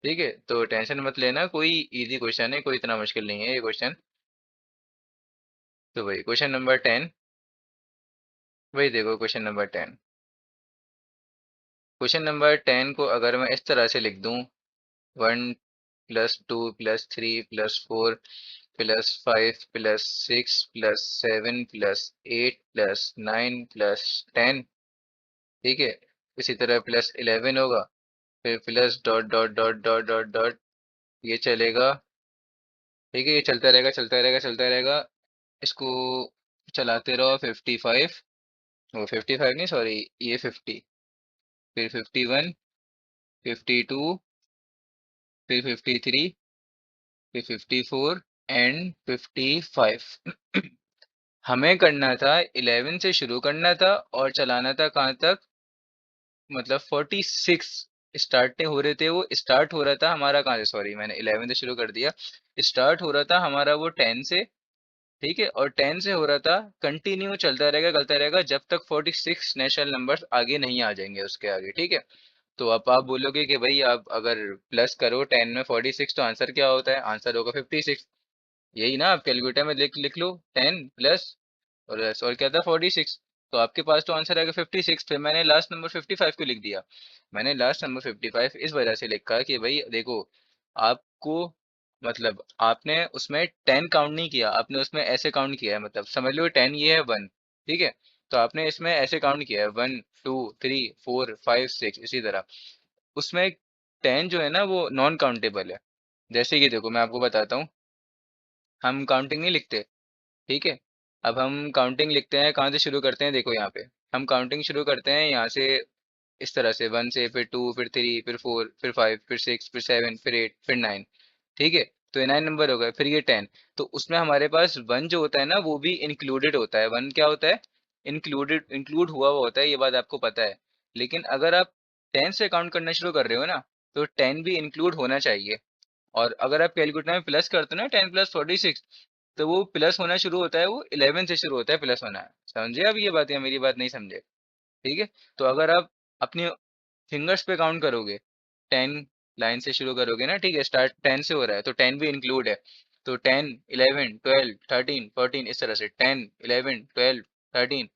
S1: ठीक है। तो टेंशन मत लेना, कोई इजी क्वेश्चन है, कोई इतना मुश्किल नहीं है ये क्वेश्चन। तो वही क्वेश्चन नंबर 10, वही देखो क्वेश्चन नंबर 10। क्वेश्चन नंबर 10 को अगर मैं इस तरह से लिख दूं, 1 + 2 + 3 + 4 +5 + 6 + 7 + 8 + 9 + 10, ठीक है। इसी तरह +11 होगा, फिर plus dot dot dot dot dot dot, ये चलेगा, ठीक है। ये चलता रहेगा चलता रहेगा चलता रहेगा, इसको चलाते रहो। 55, वो 55 नहीं, सॉरी, ये 50, फिर 51, 52, फिर 53, फिर 54 एंड 55। हमें करना था 11 से शुरू करना था और चलाना था कहाँ तक, मतलब 46 स्टार्ट हो रहे थे, वो स्टार्ट हो रहा था हमारा कहाँ से, सॉरी मैंने 11 से शुरू कर दिया। स्टार्ट हो रहा था हमारा वो 10 से, ठीक है। और 10 से हो रहा था, कंटिन्यू चलता रहेगा जब तक 46 नेचुरल नंबर्स आगे नहीं आ जाएंगे उसके आगे, ठीक है। तो अब आप बोलोगे कि भाई आप अगर प्लस करो 10 में 46 तो आंसर क्या होता है, आंसर होगा 56। यही ना, आप कैलकुलेटर में लिख लिख लो, 10 प्लस और क्या था 46, तो आपके पास तो आंसर आएगा 56। फिर मैंने लास्ट नंबर 55 को लिख दिया। मैंने लास्ट नंबर 55 इस वजह से लिखा कि भाई देखो, आपको, मतलब आपने उसमें 10 काउंट नहीं किया, आपने उसमें ऐसे काउंट किया है, मतलब समझ लो 10 ये है 1, ठीक है। तो आपने इसमें ऐसे काउंट किया है 1 2 3 4 5 6 इसी तरह। उसमें 10 जो है ना वो नॉन काउंटेबल है। जैसे कि देखो मैं आपको बताता हूँ, हम काउंटिंग नहीं लिखते, ठीक है। अब हम काउंटिंग लिखते हैं, कहाँ से शुरू करते हैं, देखो यहाँ पे हम काउंटिंग शुरू करते हैं यहाँ से, इस तरह से 1 से, फिर 2, फिर 3, फिर 4, फिर 5, फिर 6, फिर 7, फिर 8, फिर 9, ठीक है। तो ये 9 नंबर हो गए, फिर ये 10। तो उसमें हमारे पास 1 जो होता है ना वो भी इंक्लूडेड होता है। 1 क्या होता है, इंक्लूड हुआ हुआ होता है, ये बात आपको पता है। लेकिन अगर आप 10 से काउंट करना शुरू कर रहे हो ना, तो 10 भी इंक्लूड होना चाहिए। और अगर आप कैलकुलेटर में प्लस करते हो ना 10 + 46, तो वो प्लस होना शुरू होता है, वो 11 से शुरू होता है प्लस होना। समझे अब ये बात, या मेरी बात नहीं समझे, ठीक है। तो अगर आप अपनी फिंगर्स पे काउंट करोगे, 10 लाइन से शुरू करोगे ना, ठीक है, स्टार्ट 10 से हो रहा है तो 10 भी इंक्लूड है। तो 10 11 12 13 14 इस तरह से, 10 11 12 13,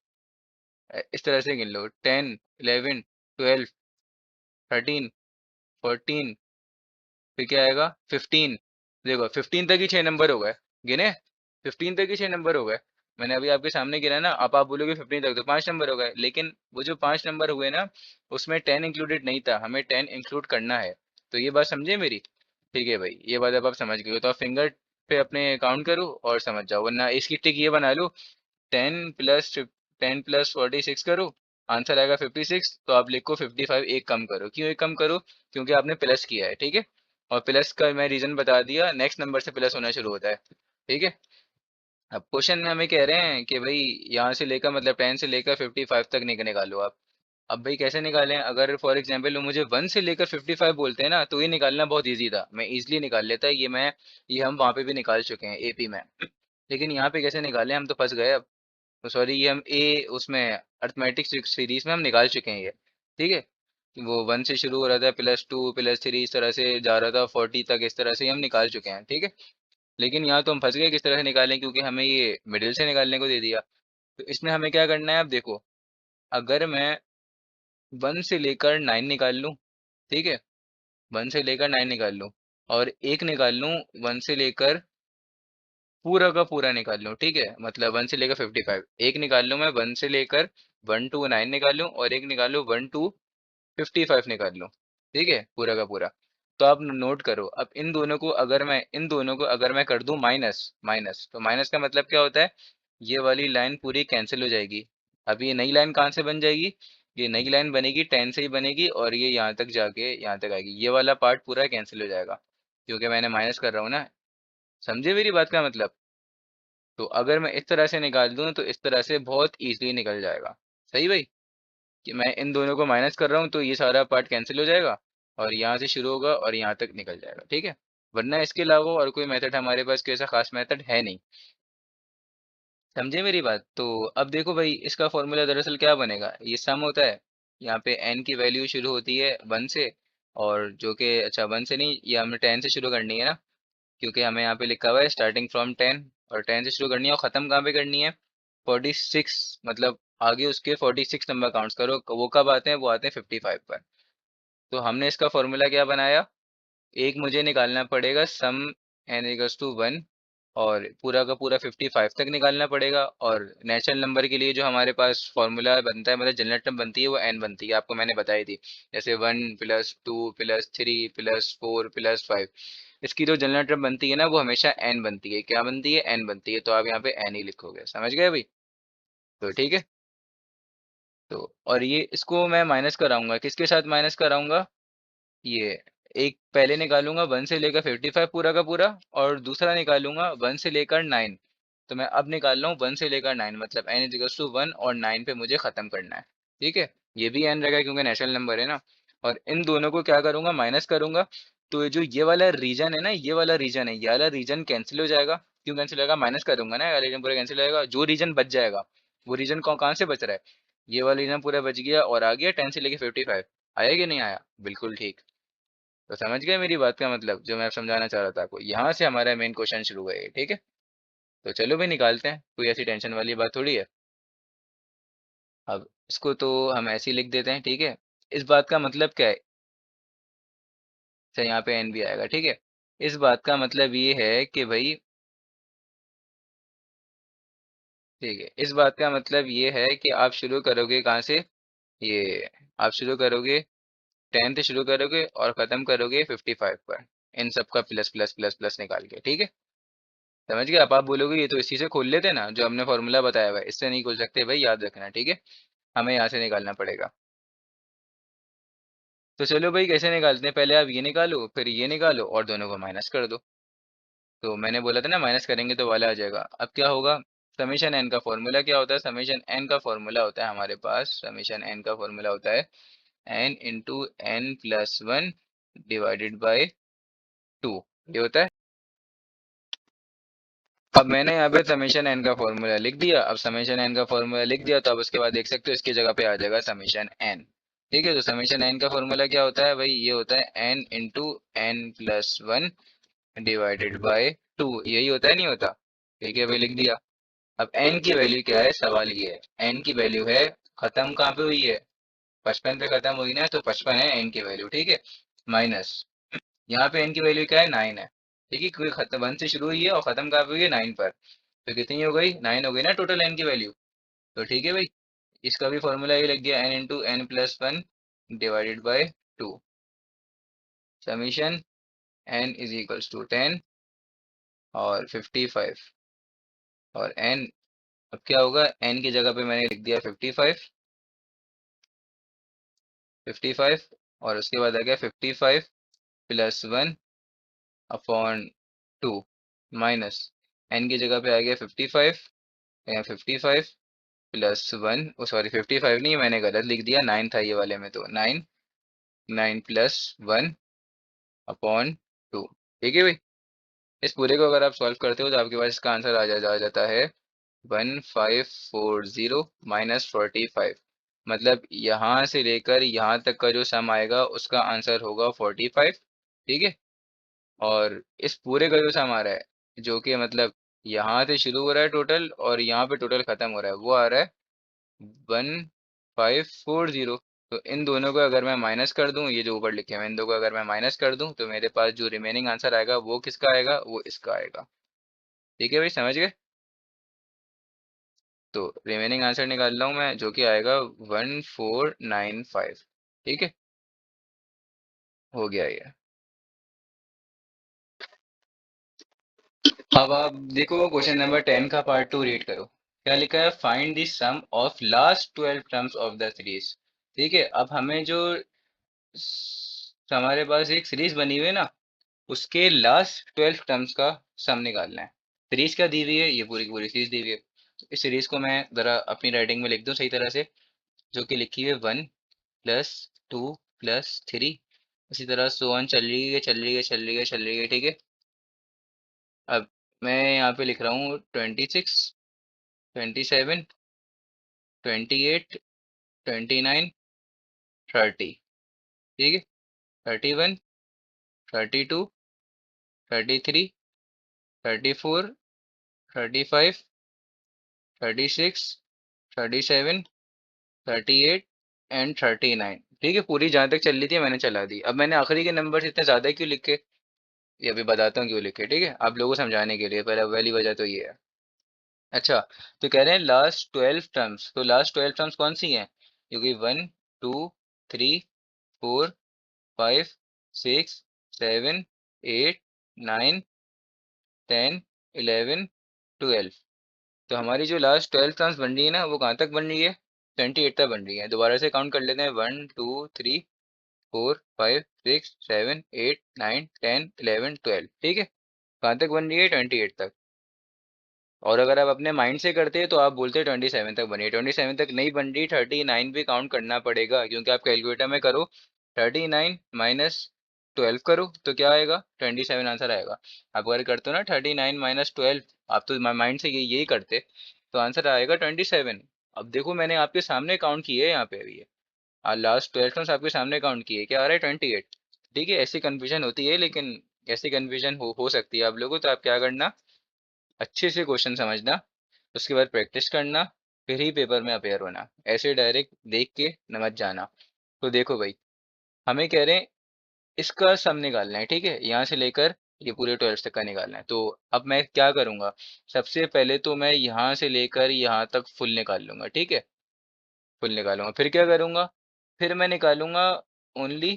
S1: इस तरह से गिन लो, 10 11 12 13 14, फिर क्या आएगा 15। देखो 15 तक ही 6 नंबर हो गए, गिने, 15 तक ही 6 नंबर हो गए। मैंने अभी आपके सामने गिना ना, अब आप बोलोगे 15 तक तो 5 नंबर हो गए, लेकिन वो जो 5 नंबर हुए ना उसमें 10 इंक्लूडेड नहीं था, हमें 10 इंक्लूड करना है। तो ये बात समझे मेरी, ठीक है भाई, ये बात अब आप समझ गए हो तो आप फिंगर पे अपने काउंट करो और समझ जाओ, वरना इसकी ट्रिक ये बना लो, 10 + 46 करो, आंसर आएगा 56, तो आप लिखो 55, एक कम करो। क्यों एक कम करो, क्योंकि आपने प्लस किया है, ठीक है। और प्लस का मैं रीजन बता दिया, नेक्स्ट नंबर से प्लस होना शुरू होता है, ठीक है। अब क्वेश्चन में हमें कह रहे हैं कि भाई यहाँ से लेकर, मतलब 10 से लेकर 55 तक निकालो आप। अब भाई कैसे निकालें, अगर फॉर एग्जांपल वो मुझे 1 से लेकर 55 बोलते हैं ना, तो ये निकालना बहुत इजी था, मैं इजीली निकाल लेता, ये हम वहाँ पे भी निकाल चुके हैं एपी में। लेकिन यहाँ पे कैसे निकालें, हम तो फंस गए अब। तो सॉरी, ये हम ए उसमें अर्थमेटिक सीरीज में हम निकाल चुके हैं ये, ठीक है। वो 1 से शुरू हो रहा था, +2 + 3 इस तरह से जा रहा था 40 तक, इस तरह से हम निकाल चुके हैं, ठीक है। लेकिन यहाँ तो हम फंस गए किस तरह से निकालें, क्योंकि हमें ये मिडिल से निकालने को दे दिया। तो इसमें हमें क्या करना है, अब देखो, अगर मैं 1 से लेकर 9 निकाल लूँ, ठीक है, 1 से लेकर 9 निकाल लूँ, और एक निकाल लूँ 1 से लेकर पूरा का पूरा निकाल लूँ, ठीक है, मतलब 1 से लेकर 55, एक निकाल लूँ मैं 1 से लेकर 1 to 9 निकाल लूँ, और एक निकाल लूँ 1 to 55 निकाल लूँ, ठीक है, पूरा का पूरा। तो आप नोट करो, अब इन दोनों को अगर मैं कर दूं माइनस माइनस, तो माइनस का मतलब क्या होता है, ये वाली लाइन पूरी कैंसिल हो जाएगी। अब ये नई लाइन कहाँ से बन जाएगी, ये नई लाइन बनेगी 10 से ही बनेगी, और ये यहाँ तक जाके यहाँ तक आएगी, ये वाला पार्ट पूरा कैंसिल हो जाएगा, क्योंकि मैंने माइनस कर रहा हूँ ना। समझे मेरी बात का मतलब। तो अगर मैं इस तरह से निकाल दूं तो इस तरह से बहुत इजीली निकल जाएगा। सही भाई, कि मैं इन दोनों को माइनस कर रहा हूँ तो ये सारा पार्ट कैंसिल हो जाएगा, और यहाँ से शुरू होगा और यहाँ तक निकल जाएगा, ठीक है। वरना इसके अलावा और कोई मेथड हमारे पास, कोई ऐसा खास मेथड है नहीं। समझे मेरी बात। तो अब देखो भाई, इसका फॉर्मूला दरअसल क्या बनेगा, ये सम होता है। यहाँ पे n की वैल्यू शुरू होती है 1 से, और जो कि अच्छा 1 से नहीं, ये हमें 10 से शुरू करनी है ना, क्योंकि हमें यहाँ पे लिखा हुआ है स्टार्टिंग फ्रॉम 10, और 10 से शुरू करनी है, और ख़त्म कहाँ पे करनी है, 46, मतलब आगे उसके 46 नंबर काउंट्स करो, वो कब आते हैं, वो आते हैं 55 पर। तो हमने इसका फॉर्मूला क्या बनाया, एक मुझे निकालना पड़ेगा सम n इक्वल्स टू 1, और पूरा का पूरा 55 तक निकालना पड़ेगा, और नेचुरल नंबर के लिए जो हमारे पास फॉर्मूला बनता है, मतलब जनरल टर्म बनती है, वो n बनती है, आपको मैंने बताई थी। जैसे 1 + 2 + 3 + 4 + 5, इसकी जो जनरल टर्म बनती है ना, वो हमेशा n बनती है। क्या बनती है, n बनती है, तो आप यहाँ पे n ही लिखोगे। समझ गए भाई। तो ठीक है। तो और ये इसको मैं माइनस कराऊंगा, किसके साथ माइनस कराऊंगा, ये एक पहले निकालूंगा 1 से लेकर 55 पूरा का पूरा, और दूसरा निकालूंगा 1 से लेकर 9। तो मैं अब निकाल रहा हूँ 1 से लेकर 9, मतलब n इजिकल्स टू 1, और 9 पे मुझे खत्म करना है। ठीक है, ये भी n रहेगा क्योंकि नेचुरल नंबर है ना। और इन दोनों को क्या करूंगा, माइनस करूंगा। तो ये जो ये वाला रीजन है ना, ये वाला रीजन है, ये वाला रीजन कैंसिल हो जाएगा। क्यों कैंसिल होगा, माइनस करूंगा ना, ये वाला रीजन पूरा कैंसिल हो जाएगा। जो रीजन बच जाएगा, वो रीजन कहाँ से बच रहा है, ये वाला रीजन पूरा बच गया, और आ गया 10 से लेके 55। आया कि नहीं आया, बिल्कुल ठीक। तो समझ गए मेरी बात का मतलब, जो मैं समझाना चाह रहा था आपको, यहाँ से हमारा मेन क्वेश्चन शुरू हुआ है। ठीक है, तो चलो भाई निकालते हैं, कोई ऐसी टेंशन वाली बात थोड़ी है। अब इसको तो हम ऐसे ही लिख देते हैं, ठीक है। इस बात का मतलब क्या है, अच्छा यहाँ पे एन भी आएगा, ठीक है। इस बात का मतलब ये है कि भाई, ठीक है, इस बात का मतलब ये है कि आप शुरू करोगे कहाँ से, ये आप शुरू करोगे 10 से शुरू करोगे और ख़त्म करोगे 55 पर, इन सब का प्लस प्लस प्लस प्लस निकाल के, ठीक है। समझ गए। अब आप बोलोगे ये तो इसी से खोल लेते ना, जो हमने फॉर्मूला बताया हुआ है, इससे नहीं खोल सकते भाई, याद रखना, ठीक है। हमें यहाँ से निकालना पड़ेगा। तो चलो भाई, कैसे निकालते हैं, पहले आप ये निकालो, फिर ये निकालो, और दोनों को माइनस कर दो। तो मैंने बोला था ना, माइनस करेंगे तो वाला आ जाएगा। अब क्या होगा, समीशन एन का फॉर्मूला क्या होता है, समीशन एन का फॉर्मूला होता है हमारे पास, समीशन एन का फॉर्मूला होता है n into n+1 divided by 2, ये होता है। अब मैंने यहाँ पे समेशन एन का फॉर्मूला लिख दिया। अब समेशन एन का फॉर्मूला लिख दिया, तो अब उसके बाद देख सकते हो इसकी जगह पे आ जाएगा समेशन एन। ठीक है, तो समेशन एन का फॉर्मूला क्या होता है भाई, ये होता है n into n+1 divided by 2, यही होता है, नहीं होता। ठीक है भाई, लिख दिया। अब एन की वैल्यू क्या है, सवाल ये है, एन की वैल्यू है, खत्म कहाँ पे हुई है, 55 पे खत्म हुई ना, तो 55 है एन की वैल्यू, ठीक है। माइनस, यहाँ पे एन की वैल्यू क्या है, 9 है। ठीक है, क्योंकि खत्म 1 से शुरू हुई है और खत्म कहाँ पे हुई है, 9 पर। तो कितनी हो गई, 9 हो गई ना टोटल एन की वैल्यू। तो ठीक है भाई, इसका भी फॉर्मूला ये लग गया, n into n+1 divided by 2, summation n is equals to 10 और 55, और एन, अब क्या होगा, एन की जगह पे मैंने लिख दिया 55, 55, और उसके बाद आ गया 55+1 अपॉन 2, माइनस एन की जगह पे आ गया 55, 55 +1, ओ सॉरी 55 नहीं, मैंने गलत लिख दिया, 9 था ये वाले में, तो 9, 9+1 अपॉन 2। ठीक है भाई, इस पूरे को अगर आप सॉल्व करते हो तो आपके पास इसका आंसर आ जाता है 1540 -45। मतलब यहाँ से लेकर यहाँ तक का जो सम आएगा उसका आंसर होगा 45। ठीक है, और इस पूरे का जो सम आ रहा है, जो कि मतलब यहाँ से शुरू हो रहा है टोटल, और यहाँ पे टोटल खत्म हो रहा है, वो आ रहा है 1540। तो इन दोनों को अगर मैं माइनस कर दूं, ये जो ऊपर लिखे हैं इन दोनों को अगर मैं माइनस कर दूं, तो मेरे पास जो रिमेनिंग आंसर आएगा वो किसका आएगा, वो इसका आएगा। ठीक है भाई, समझ गए। तो रिमेनिंग आंसर निकाल रहा हूँ मैं, जो कि आएगा 1495। ठीक है, हो गया ये। अब आप देखो क्वेश्चन नंबर 10 का पार्ट 2 रीड करो। क्या लिखा है? Find the sum of last 12 terms of the series. ठीक है, अब हमें जो हमारे पास एक सीरीज बनी हुई है ना, उसके लास्ट 12 टर्म्स का सम निकालना है। सीरीज क्या दी हुई है? ये पूरी की पूरी सीरीज दी हुई है। तो इस सीरीज को मैं जरा अपनी राइटिंग में लिख दूं सही तरह से, जो कि लिखी हुई है 1 + 2 + 3। इसी तरह सो ऑन चल रही है, चल रही है, चल रही है, चल रही है। ठीक है, अब मैं यहाँ पे लिख रहा हूँ 26, 27, 28, 29, 30। ठीक है, 31, 32, 33, 34, 35, 36, 37, 38 एंड 39। ठीक है, पूरी जहाँ तक चल रही थी मैंने चला दी। अब मैंने आखिरी के नंबर इतने ज़्यादा क्यों लिखे, ये अभी बताता हूँ क्यों लिखे। ठीक है, आप लोगों को समझाने के लिए, पहले पहली वजह तो ये है। अच्छा, तो कह रहे हैं लास्ट 12 टर्म्स, तो लास्ट 12 टर्म्स कौन सी हैं? क्योंकि 1, 2, 3, 4, 5, 6, 7, 8, 9, 10, 11, 12। तो हमारी जो लास्ट 12 टर्म्स बन रही है ना, वो कहाँ तक बन रही है? 28 तक बन रही है। दोबारा से काउंट कर लेते हैं, 1, 2, 3, 4, 5, 6, 7, 8, 9, 10, 11, 12। ठीक है, कहाँ तक बन रही है? 28 तक। और अगर आप अपने माइंड से करते तो आप बोलते 27 तक बनी है। 27 तक नहीं बन रही, 39 भी काउंट करना पड़ेगा, क्योंकि आप कैलकुलेटर में करो 39 - 12 करो तो क्या आएगा? 27 आंसर आएगा। आप अगर करते हो ना 39 - 12, आप तो माइंड से यही करते, तो आंसर आएगा 27। अब देखो मैंने आपके सामने काउंट किए है यहाँ पे अभी, लास्ट 12 में आपके सामने काउंट किए, क्या आ रहा है? 28। ठीक है, ऐसी कन्फ्यूजन होती है, लेकिन ऐसी कन्फ्यूजन हो सकती है आप लोगों, तो आप क्या करना, अच्छे से क्वेश्चन समझना, उसके बाद प्रैक्टिस करना, फिर ही पेपर में अपेयर होना। ऐसे डायरेक्ट देख के न मत जाना। तो देखो भाई, हमें कह रहे हैं इसका सम निकालना है। ठीक है, यहाँ से लेकर ये पूरे 12 तक का निकालना है। तो अब मैं क्या करूँगा, सबसे पहले तो मैं यहाँ से लेकर यहाँ तक फुल निकाल लूँगा। ठीक है, फुल निकालूंगा, फिर क्या करूँगा, फिर मैं निकालूंगा ओनली,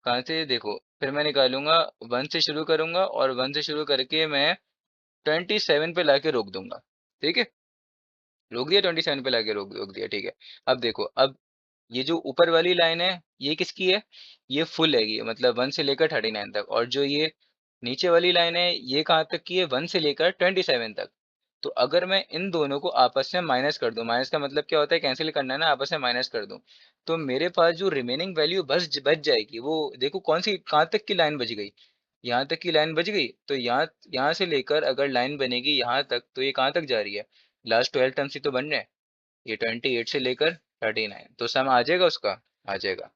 S1: कहाँ से देखो, फिर मैं निकालूंगा 1 से शुरू करूंगा, और 1 से शुरू करके मैं 27 पे लाके रोक दूंगा। ठीक है, रोक दिया, 27 पे लाके रोक रोक दिया। ठीक है, अब देखो, अब ये जो ऊपर वाली लाइन है, ये किसकी है? ये फुल है, ये मतलब 1 से लेकर 39 तक। और जो ये नीचे वाली लाइन है, ये कहाँ तक की है? 1 से लेकर 27 तक। तो अगर मैं इन दोनों को आपस में माइनस कर दूं, माइनस का मतलब क्या होता है? कैंसिल करना है ना, आपस में माइनस कर दूं, तो मेरे पास जो रिमेनिंग वैल्यू बच जाएगी, वो देखो कौन सी, कहाँ तक की लाइन बच गई? यहाँ तक की लाइन बच गई। तो यहाँ यहाँ से लेकर अगर लाइन बनेगी यहाँ तक, तो ये कहाँ तक जा रही है? लास्ट 12 टर्म्स ही तो बन रहे हैं, ये 28 से लेकर 39, तो सम आ जाएगा उसका, आ जाएगा।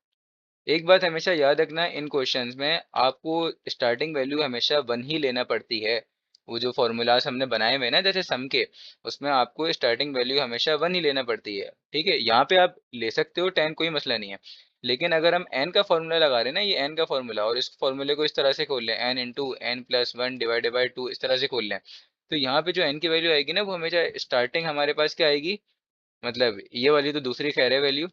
S1: एक बात हमेशा याद रखना, इन क्वेश्चंस में आपको स्टार्टिंग वैल्यू हमेशा 1 ही लेना पड़ती है। वो जो फॉर्मूलाज हमने बनाए हुए हैं ना, जैसे सम के, उसमें आपको स्टार्टिंग वैल्यू हमेशा 1 ही लेना पड़ती है। ठीक है, यहाँ पे आप ले सकते हो 10, कोई मसला नहीं है। लेकिन अगर हम n का फॉर्मूला लगा रहे हैं ना, ये n का फॉर्मूला, और इस फॉर्मूले को इस तरह से खोल लें, n × n+1 / 2 इस तरह से खोल लें, तो यहाँ पे जो n की वैल्यू आएगी ना, वो हमेशा स्टार्टिंग हमारे पास क्या आएगी, मतलब ये वाली तो दूसरी खैर है वैल्यू,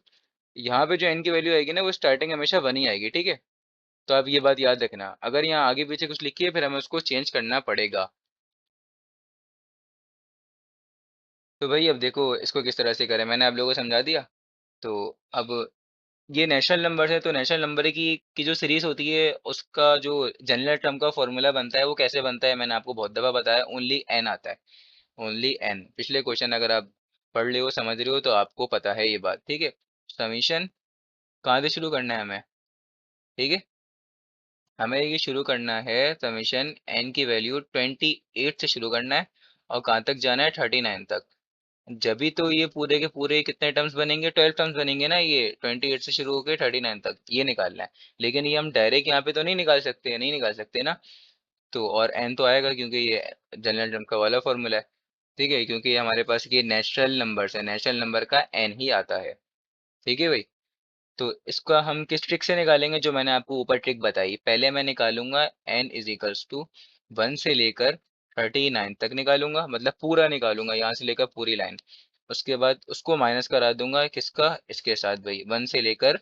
S1: यहाँ पे जो n की वैल्यू आएगी ना, वो स्टार्टिंग हमेशा 1 ही आएगी। ठीक है, तो आप ये बात याद रखना। अगर यहाँ आगे पीछे कुछ लिखी है, फिर हमें उसको चेंज करना पड़ेगा। तो भाई अब देखो इसको किस तरह से करें, मैंने आप लोगों को समझा दिया। तो अब ये नेशनल नंबर है, तो नेशनल नंबर की जो सीरीज होती है, उसका जो जनरल टर्म का फॉर्मूला बनता है, वो कैसे बनता है मैंने आपको बहुत दफा बताया, ओनली एन आता है। ओनली एन, पिछले क्वेश्चन अगर आप पढ़ रहे हो, समझ रहे हो, तो आपको पता है ये बात। ठीक है, समीशन कहाँ से शुरू करना है हमें? ठीक है, हमें ये शुरू करना है समीशन एन की वैल्यू 28 से शुरू करना है, और कहाँ तक जाना है? 39 तक। जब भी तो ये पूरे के पूरे कितने टर्म्स बनेंगे? 12 टर्म्स बनेंगे ना, ये 28 से शुरू होकर 39 तक, ये निकालना है। लेकिन ये हम डायरेक्ट यहाँ पे तो नहीं निकाल सकते, नहीं निकाल सकते ना। तो और एन तो आएगा, क्योंकि ये जनरल टर्म का वाला फॉर्मूला है। ठीक है, क्योंकि हमारे पास ये नेचुरल नंबर्स है, नेचुरल नंबर का एन ही आता है। ठीक है भाई, तो इसका हम किस ट्रिक से निकालेंगे, जो मैंने आपको ऊपर ट्रिक बताई। पहले मैं निकालूंगा n = 1 से लेकर 39 तक निकालूंगा, मतलब पूरा निकालूंगा यहाँ से लेकर पूरी लाइन। उसके बाद उसको माइनस करा दूंगा किसका, इसके साथ भाई, 1 से लेकर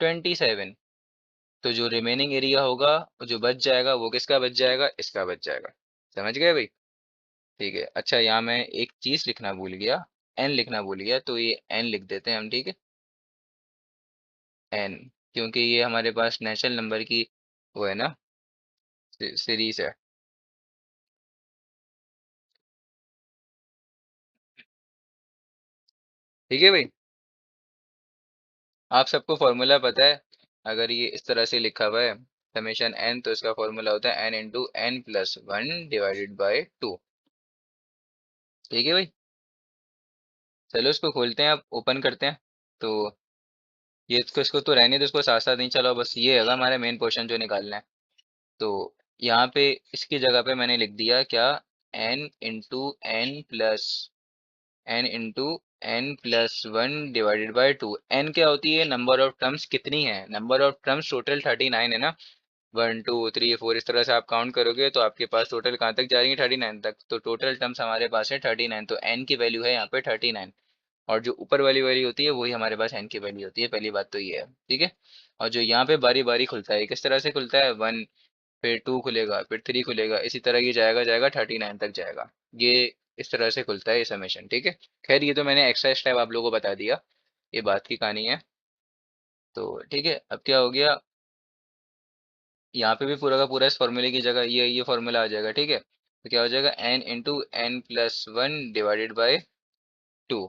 S1: 27। तो जो रिमेनिंग एरिया होगा, जो बच जाएगा, वो किसका बच जाएगा? इसका बच जाएगा। समझ गए भाई? ठीक है। अच्छा, यहाँ मैं एक चीज लिखना भूल गया, एन लिखना भूल गया, तो ये एन लिख देते हैं हम, ठीक है। एन, क्योंकि ये हमारे पास नेशनल नंबर की वो है ना, सीरीज है। ठीक है भाई, आप सबको फॉर्मूला पता है? अगर ये इस तरह से लिखा हुआ है समेशन एन, तो इसका फॉर्मूला होता है n into n plus one divided by two. ठीक है भाई, चलो इसको खोलते हैं, अब ओपन करते हैं। तो ये इसको तो रहने दो, इसको साथ साथ नहीं, चलो बस ये है हमारा मेन क्वेश्चन जो निकालना है। तो यहाँ पे इसकी जगह पे मैंने लिख दिया क्या, n into n plus n+1 divided by two. n क्या होती है, नंबर ऑफ टर्म्स कितनी है, नंबर ऑफ टर्म्स टोटल 39 है ना। 1 2 3 4 इस तरह से आप काउंट करोगे तो आपके पास टोटल कहाँ तक जा रही है, 39 तक। तो टोटल टर्म्स हमारे पास है 39, तो n की वैल्यू है यहाँ पे 39। और जो ऊपर वाली वैल्यू होती है वही हमारे पास n की वैल्यू होती है, पहली बात तो ये है, ठीक है। और जो यहाँ पे बारी बारी खुलता है, किस तरह से खुलता है, वन, फिर टू खुलेगा, फिर थ्री खुलेगा, इसी तरह ये जाएगा जाएगा 39 तक जाएगा। ये इस तरह से खुलता है ये समेशन, ठीक है। खैर ये तो मैंने एक्स्ट्रा स्टेप आप लोगों को बता दिया, ये बात की कहानी है। तो ठीक है, अब क्या हो गया, यहाँ पे भी पूरा का पूरा इस फॉर्मूले की जगह ये फॉर्मूला आ जाएगा, ठीक है। तो क्या हो जाएगा, n into n plus one divided by two.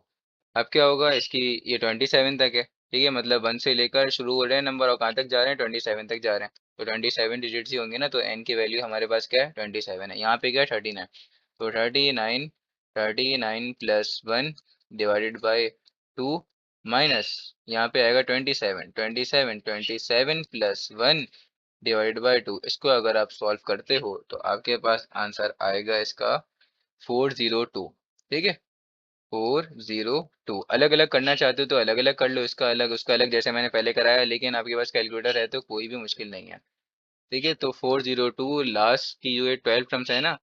S1: अब क्या होगा इसकी, ये 27 तक है, ठीक है, मतलब वन से लेकर शुरू हो रहे हैं नंबर और कहाँ तक जा रहे हैं, 27 तक जा रहे हैं। तो 27 डिजिट्स ही होंगे ना, तो एन की वैल्यू हमारे पास क्या है, 27 है। यहाँ पे क्या है, 39। तो 39, 39 plus one divided by to, minus यहाँ पे आएगा 27, 27, 27 plus one divide by two. इसको अगर आप सॉल्व करते हो तो आपके पास आंसर आएगा इसका 402। ठीक है, 402। अलग अलग करना चाहते हो तो अलग अलग कर लो, इसका अलग उसका अलग, जैसे मैंने पहले कराया, लेकिन आपके पास कैलकुलेटर है तो कोई भी मुश्किल नहीं है। ठीक है, तो 402 लास्ट की जो ये 12 टर्म्स है ना,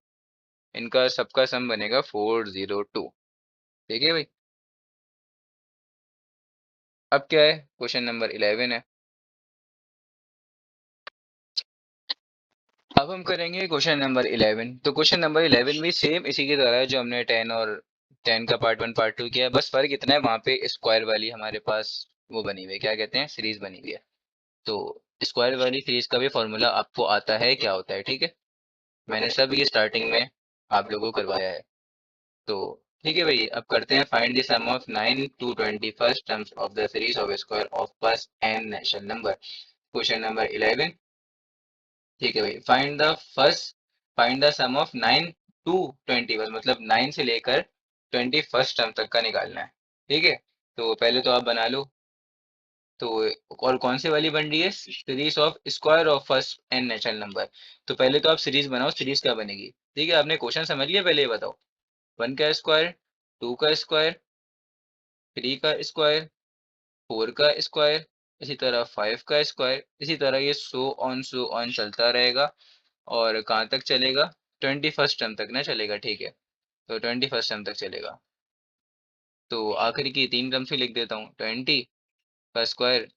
S1: इनका सबका सम बनेगा 402। ठीक है भाई, अब क्या है, क्वेश्चन नंबर 11 है। अब हम करेंगे क्वेश्चन नंबर 11। तो क्वेश्चन नंबर 11 भी सेम इसी की तरह है जो हमने 10 और 10 का पार्ट वन पार्ट टू किया है, बस फर्क इतना है वहाँ पे स्क्वायर वाली हमारे पास वो बनी हुई है, क्या कहते हैं, सीरीज बनी हुई है। तो स्क्वायर वाली सीरीज का भी फॉर्मूला आपको आता है, क्या होता है, ठीक है। मैंने सब ये स्टार्टिंग में आप लोगों को करवाया है। तो ठीक है भाई, अब करते हैं find the sum of 9 to 21 terms of the series of square of बस n natural number. Question number 11। ठीक है भाई, find the sum of 9 to 21, मतलब 9 से लेकर 21 टर्म तक का निकालना है। ठीक है, तो पहले तो आप बना लो। तो और कौन सी वाली बन रही है, series of square of first n natural number. तो पहले तो आप सीरीज बनाओ, सीरीज क्या बनेगी। ठीक है, आपने क्वेश्चन समझ लिया, पहले ये बताओ। वन का स्क्वायर, टू का स्क्वायर, थ्री का स्क्वायर, फोर का स्क्वायर, इसी तरह फाइव का स्क्वायर, इसी तरह ये सो ऑन चलता रहेगा। और कहाँ तक चलेगा, 21 टर्म तक ना चलेगा, ठीक है। तो 21 टर्म तक चलेगा। तो आखिरी की तीन टर्म से लिख देता हूँ, 20 का स्क्वायर,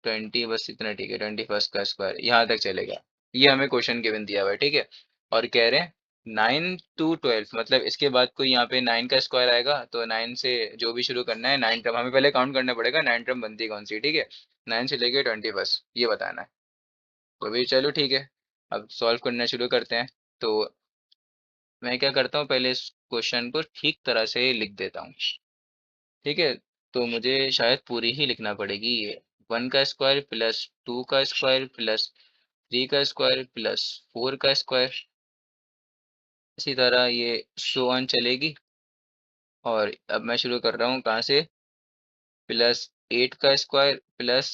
S1: 20, बस इतना, ठीक है, 21 का स्क्वायर यहाँ तक चलेगा। ये हमें क्वेश्चन गिवन दिया हुआ है, ठीक है। और कह रहे हैं 9 to 12, मतलब इसके बाद कोई यहाँ पे 9 का स्क्वायर आएगा, तो 9 से जो भी शुरू करना है, 9 टर्म हमें पहले काउंट करना पड़ेगा, 9 टर्म बनती है कौन सी, ठीक है। 9 से लेके 21 ये बताना है। तो भाई चलो ठीक है, अब सॉल्व करना शुरू करते हैं। तो मैं क्या करता हूँ, पहले इस क्वेश्चन को ठीक तरह से लिख देता हूँ, ठीक है। तो मुझे शायद पूरी ही लिखना पड़ेगी ये, वन का स्क्वायर प्लस टू का स्क्वायर प्लस थ्री का स्क्वायर प्लस फोर का स्क्वायर, इसी तरह ये शो ऑन चलेगी। और अब मैं शुरू कर रहा हूँ कहाँ से, प्लस 8 का स्क्वायर प्लस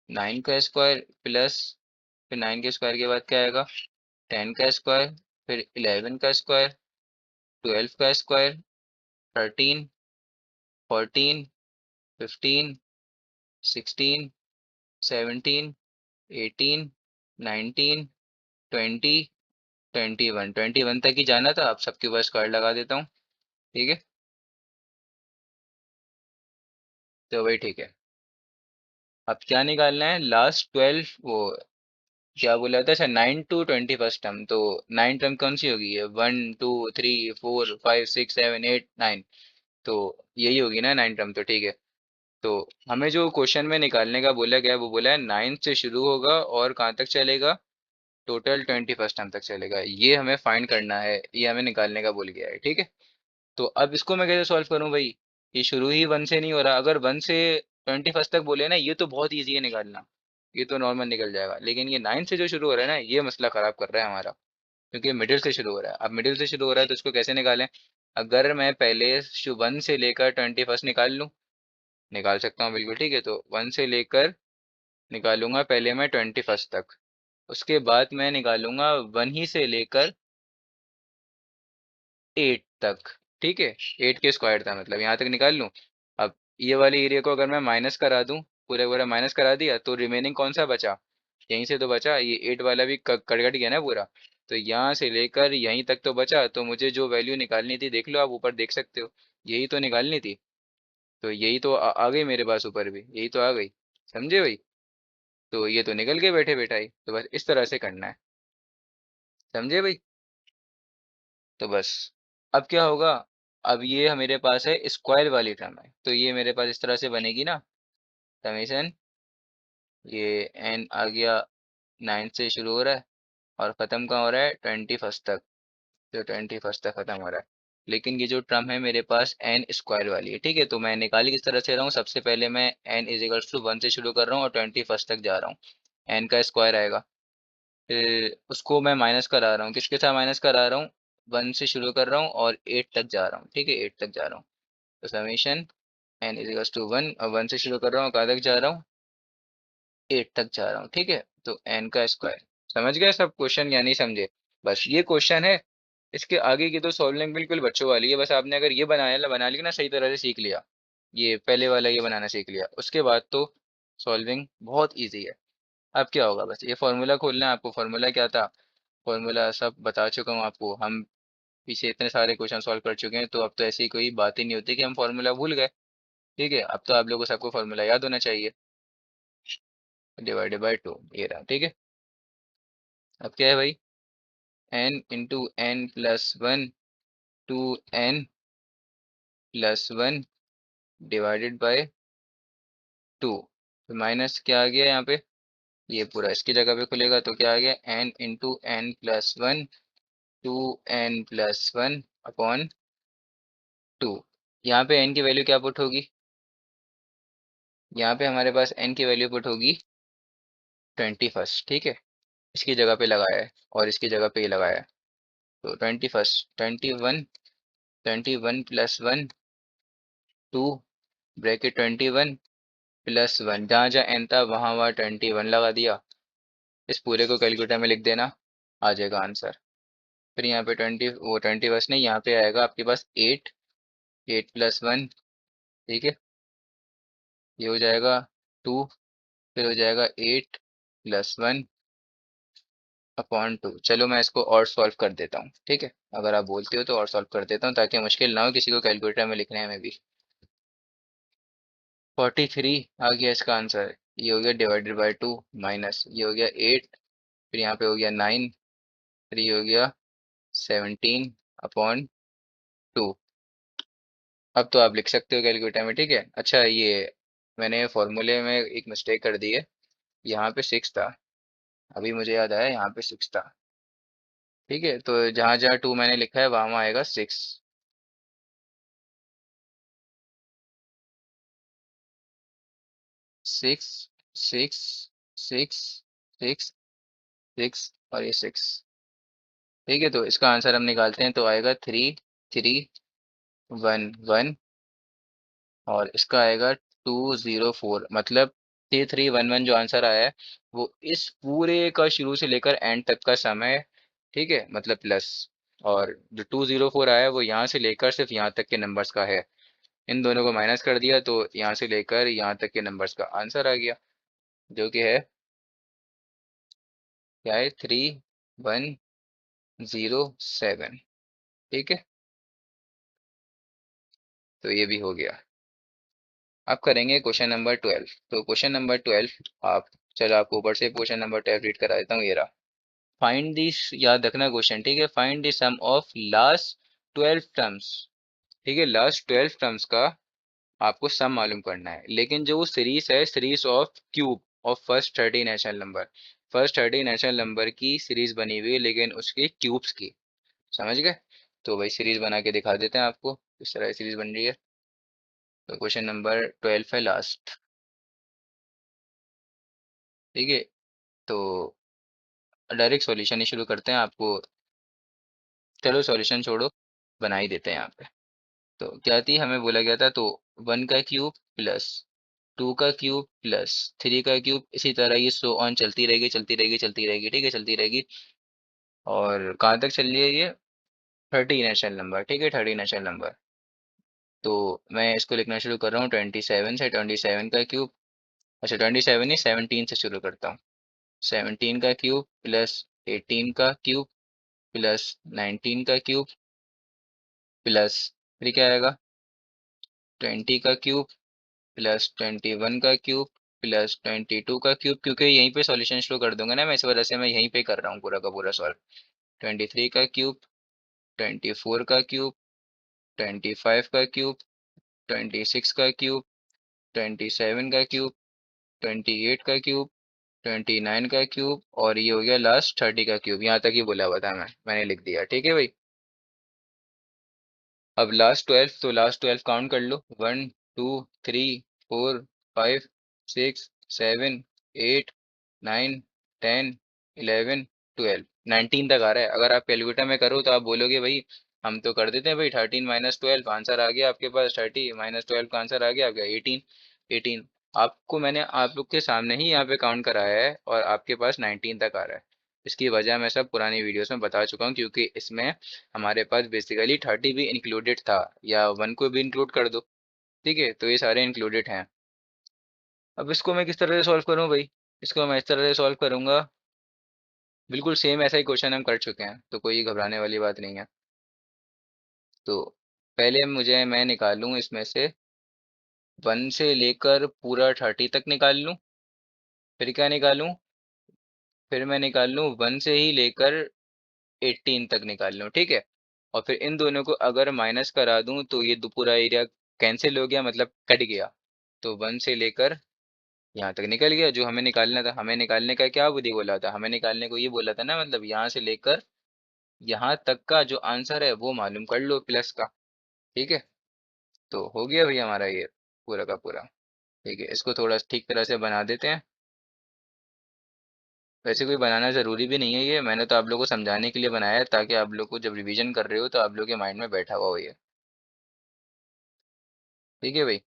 S1: 9 का स्क्वायर प्लस, फिर 9 के स्क्वायर के बाद क्या आएगा, 10 का स्क्वायर, फिर 11 का स्क्वायर, 12 का स्क्वायर, 13, 14, 15, 16, 17, 18, 19, 20, 21। 21 तक ही जाना था, आप सबके ऊपर स्क्वायर लगा देता हूँ, ठीक है। तो वही ठीक है, अब क्या निकालना है, लास्ट 12 वो क्या बोला था? अच्छा, 9 to 21st टर्म, तो 9 टर्म कौन सी होगी? ये 1 2 3 4 5 6 7 8 9, तो यही होगी ना 9 टर्म, तो ठीक है। तो हमें जो क्वेश्चन में निकालने का बोला गया है, वो बोला है 9 से शुरू होगा और कहाँ तक चलेगा? टोटल 21st टर्म तक चलेगा। ये हमें फाइंड करना है, ये हमें निकालने का बोल गया है, ठीक है। तो अब इसको मैं कैसे सॉल्व करूं भाई? ये शुरू ही 1 से नहीं हो रहा। अगर 1 से 21st तक बोले ना, ये तो बहुत इजी है निकालना, ये तो नॉर्मल निकल जाएगा। लेकिन ये 9 से जो शुरू हो रहा है ना, ये मसला खराब कर रहा है हमारा, क्योंकि मिडिल से शुरू हो रहा है। अब मिडिल से शुरू हो रहा है तो इसको कैसे निकालें? अगर मैं पहले 1 से लेकर 21st निकाल लूं, निकाल सकता हूँ बिल्कुल, ठीक है। तो 1 से लेकर निकालूंगा पहले मैं 21st तक, उसके बाद मैं निकालूंगा 1 ही से लेकर 8 तक, ठीक है। 8 के स्क्वायर था, मतलब यहाँ तक निकाल लूँ। अब ये वाले एरिया को अगर मैं माइनस करा दूं, पूरा पूरा माइनस करा दिया, तो रिमेनिंग कौन सा बचा? यहीं से तो बचा, ये 8 वाला भी कट कट गया ना पूरा। तो यहाँ से लेकर यहीं तक तो बचा, तो मुझे जो वैल्यू निकालनी थी, देख लो आप ऊपर देख सकते हो, यही तो निकालनी थी। तो यही तो आ गई मेरे पास, ऊपर भी यही तो आ गई। समझे भाई? तो ये तो निकल के बैठे बैठा ही, तो बस इस तरह से करना है। समझे भाई? तो बस अब क्या होगा? अब ये मेरे पास है स्क्वायर वाली टर्म है, तो ये मेरे पास इस तरह से बनेगी ना, समेशन, ये एन आ गया, 9 से शुरू हो रहा है और ख़त्म कहाँ हो रहा है? 21st तक। तो 21st तक ख़त्म हो रहा है। लेकिन ये जो टर्म है मेरे पास एन स्क्वायर वाली है, ठीक है। तो मैं निकाली किस तरह से रहा हूँ? सबसे पहले मैं एन इजिकल्स टू 1 से शुरू कर रहा हूँ और 21st तक जा रहा हूँ। एन का स्क्वायर आएगा, फिर उसको मैं माइनस करा रहा हूँ। किसके साथ माइनस करा रहा हूँ? 1 से शुरू कर रहा हूँ और 8 तक जा रहा हूँ, ठीक है। 8 तक जा रहा हूँ, तो समेशन एन इजिकल्स टू 1, और 1 से शुरू कर रहा हूँ, कहाँ तक जा रहा हूँ? 8 तक जा रहा हूँ, ठीक है। तो एन का स्क्वायर। समझ गए सब क्वेश्चन या नहीं समझे? बस ये क्वेश्चन है, इसके आगे की तो सॉल्विंग बिल्कुल बच्चों वाली है। बस आपने अगर ये बना लिया ना, सही तरह से सीख लिया, ये पहले वाला ये बनाना सीख लिया, उसके बाद तो सॉल्विंग बहुत इजी है। अब क्या होगा? बस ये फॉर्मूला खोलना है आपको। फॉर्मूला क्या था? फॉर्मूला सब बता चुका हूँ आपको। हम पीछे इतने सारे क्वेश्चन सॉल्व कर चुके हैं, तो अब तो ऐसी कोई बात ही नहीं होती कि हम फॉर्मूला भूल गए, ठीक है। अब तो आप लोगों को सबको फॉर्मूला याद होना चाहिए। डिवाइडेड बाई 2, ये रहा, ठीक है। अब क्या है भाई? n into n plus one two n plus one divided by 2। तो माइनस क्या आ गया यहाँ पे? ये पूरा इसकी जगह पे खुलेगा, तो क्या आ गया? n into n plus one two n plus one upon 2। यहाँ पे n की वैल्यू क्या पुट होगी? यहाँ पे हमारे पास n की वैल्यू पुट होगी 21st, ठीक है। इसकी जगह पे लगाया है और इसकी जगह पे ये लगाया है, तो 21st, 21 plus one, 2 bracket 21 plus one, जहाँ जहाँ एन था वहाँ वहाँ 21 लगा दिया। इस पूरे को कैलकुलेटर में लिख देना, आ जाएगा आंसर। फिर यहाँ पे 21 नहीं, यहाँ पे आएगा आपके पास 8, 8 प्लस वन, ठीक है। ये हो जाएगा 2, फिर हो जाएगा 8 प्लस वन अपॉन 2। चलो मैं इसको और सॉल्व कर देता हूँ, ठीक है। अगर आप बोलते हो तो और सॉल्व कर देता हूँ, ताकि मुश्किल ना हो किसी को कैलकुलेटर में लिखने में भी। 43 आ गया इसका आंसर। ये हो गया डिवाइडेड बाई 2, माइनस ये हो गया 8, फिर यहाँ पे हो गया 9, फिर ये हो गया 17 अपॉन 2। अब तो आप लिख सकते हो कैलकुलेटर में, ठीक है। अच्छा, ये मैंने फॉर्मूले में एक मिस्टेक कर दी है। यहाँ पे 6 था, अभी मुझे याद आया, यहाँ पे 6 था, ठीक है। तो जहाँ जहाँ 2 मैंने लिखा है वहाँ वहाँ आएगा 6। 6, 6, 6, 6, 6 और ये 6, ठीक है। तो इसका आंसर हम निकालते हैं, तो आएगा 3, 3, 1, 1, और इसका आएगा 204। मतलब 3311 जो आंसर आया है, वो इस पूरे का शुरू से लेकर एंड तक का समय है, ठीक है, मतलब प्लस। और जो 204 आया है, वो यहाँ से लेकर सिर्फ यहाँ तक के नंबर्स का है। इन दोनों को माइनस कर दिया, तो यहाँ से लेकर यहाँ तक के नंबर्स का आंसर आ गया, जो कि है, क्या है? 3107, ठीक है। तो ये भी हो गया। अब करेंगे क्वेश्चन नंबर 12। तो क्वेश्चन नंबर 12 आप चलो आपको ऊपर से क्वेश्चन नंबर 12 रीड करा देता हूँ, ये रहा। फाइंड दिस, याद रखना क्वेश्चन, ठीक है। Find the sum of last 12 terms, ठीक है। लास्ट 12 टर्म्स का आपको सम मालूम करना है, लेकिन जो सीरीज है, series of cube of first 30 natural number, first 30 natural number की सीरीज बनी हुई है, लेकिन उसके क्यूब्स की, समझ गए। तो भाई सीरीज बना के दिखा देते हैं आपको किस तरह सीरीज बन रही है। तो क्वेश्चन नंबर 12 है लास्ट, ठीक है। तो डायरेक्ट सॉल्यूशन ही शुरू करते हैं आपको। चलो सॉल्यूशन छोड़ो, बना ही देते हैं यहाँ पे। तो क्या थी, हमें बोला गया था, तो 1 का क्यूब प्लस 2 का क्यूब प्लस 3 का क्यूब, इसी तरह ये सो ऑन चलती रहेगी, चलती रहेगी, चलती रहेगी, ठीक है, चलती रहेगी। और कहाँ तक चल रही है ये, 30 नेचुरल नंबर, ठीक है, 30 नेचुरल नंबर। तो मैं इसको लिखना शुरू कर रहा हूँ 27 से, 27 का क्यूब, अच्छा 27 नहीं, 17 से शुरू करता हूँ। 17 का क्यूब प्लस 18 का क्यूब प्लस 19 का क्यूब प्लस, फिर क्या आएगा, 20 का क्यूब प्लस 21 का क्यूब प्लस 22 का क्यूब, क्योंकि यहीं पे सॉल्यूशन शुरू कर दूंगा ना मैं, इस वजह से मैं यहीं पे कर रहा हूँ पूरा का पूरा सॉल्व। 23 का क्यूब, 24 का क्यूब, 25 का क्यूब, 26 का क्यूब, 27 का क्यूब, 28 का क्यूब, 29 का क्यूब, और ये हो गया लास्ट 30 का क्यूब। यहाँ तक ही बोला हुआ था मैंने लिख दिया, ठीक है भाई। अब लास्ट 12, तो लास्ट 12 काउंट कर लो, 1 2 3 4 5 6 7 8 9 10 11 12, 19 तक आ रहा है। अगर आप कैलकुलेटर में करो तो आप बोलोगे भाई हम तो कर देते हैं भाई, 13 माइनस 12 आंसर आ गया आपके पास, 30 माइनस 12 का आंसर आ गया आपका 18, 18। आपको मैंने आप लोग के सामने ही यहाँ पे काउंट कराया है और आपके पास 19 तक आ रहा है। इसकी वजह मैं सब पुरानी वीडियोस में बता चुका हूँ, क्योंकि इसमें हमारे पास बेसिकली 30 भी इंक्लूडेड था, या 1 को भी इंक्लूड कर दो, ठीक है। तो ये सारे इंक्लूडेड हैं। अब इसको मैं किस तरह से सॉल्व करूँ भाई, इसको मैं इस तरह से सॉल्व करूंगा, बिल्कुल सेम ऐसा ही क्वेश्चन हम कर चुके हैं, तो कोई घबराने वाली बात नहीं है। तो पहले मैं निकालूं इसमें से 1 से लेकर पूरा 30 तक निकाल लूं, फिर क्या निकालूं, फिर मैं निकाल लूं 1 से ही लेकर 18 तक निकाल लूं, ठीक है। और फिर इन दोनों को अगर माइनस करा दूं तो ये पूरा एरिया कैंसिल हो गया, मतलब कट गया। तो 1 से लेकर यहाँ तक निकल गया जो हमें निकालना था। हमें निकालने का क्या बुद्धि बोला था, हमें निकालने को ये बोला था ना, मतलब यहाँ से लेकर यहाँ तक का जो आंसर है वो मालूम कर लो प्लस का, ठीक है। तो हो गया भैया हमारा ये पूरा का पूरा, ठीक है। इसको थोड़ा ठीक तरह से बना देते हैं। वैसे कोई बनाना ज़रूरी भी नहीं है, ये मैंने तो आप लोगों को समझाने के लिए बनाया है, ताकि आप लोग को जब रिवीजन कर रहे हो तो आप लोग के माइंड में बैठा हुआ हो ये, ठीक है भाई।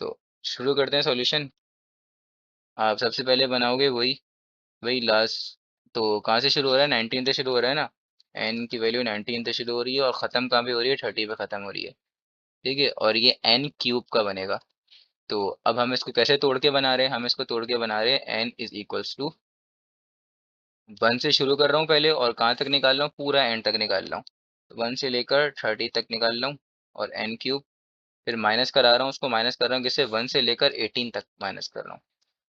S1: तो शुरू करते हैं सॉल्यूशन। आप सबसे पहले बनाओगे वही वही लास्ट, तो कहाँ से शुरू हो रहा है, 19 से शुरू हो रहा है ना। एन की वैल्यू 19 से शुरू हो रही है और ख़त्म कहाँ पे हो रही है, 30 पे ख़त्म हो रही है, ठीक है। और ये एन क्यूब का बनेगा। तो अब हम इसको कैसे तोड़ के बना रहे हैं, हम इसको तोड़ के बना रहे हैं एन इज इक्वल्स टू 1 से शुरू कर रहा हूँ पहले, और कहाँ तक निकाल रहा हूँ, पूरा एन तक निकाल रहा हूँ, 1 से लेकर 30 तक निकाल रहा हूँ, और एन क्यूब, फिर माइनस करा रहा हूँ, उसको माइनस कर रहा हूँ किससे, 1 से लेकर 18 तक माइनस कर रहा हूँ।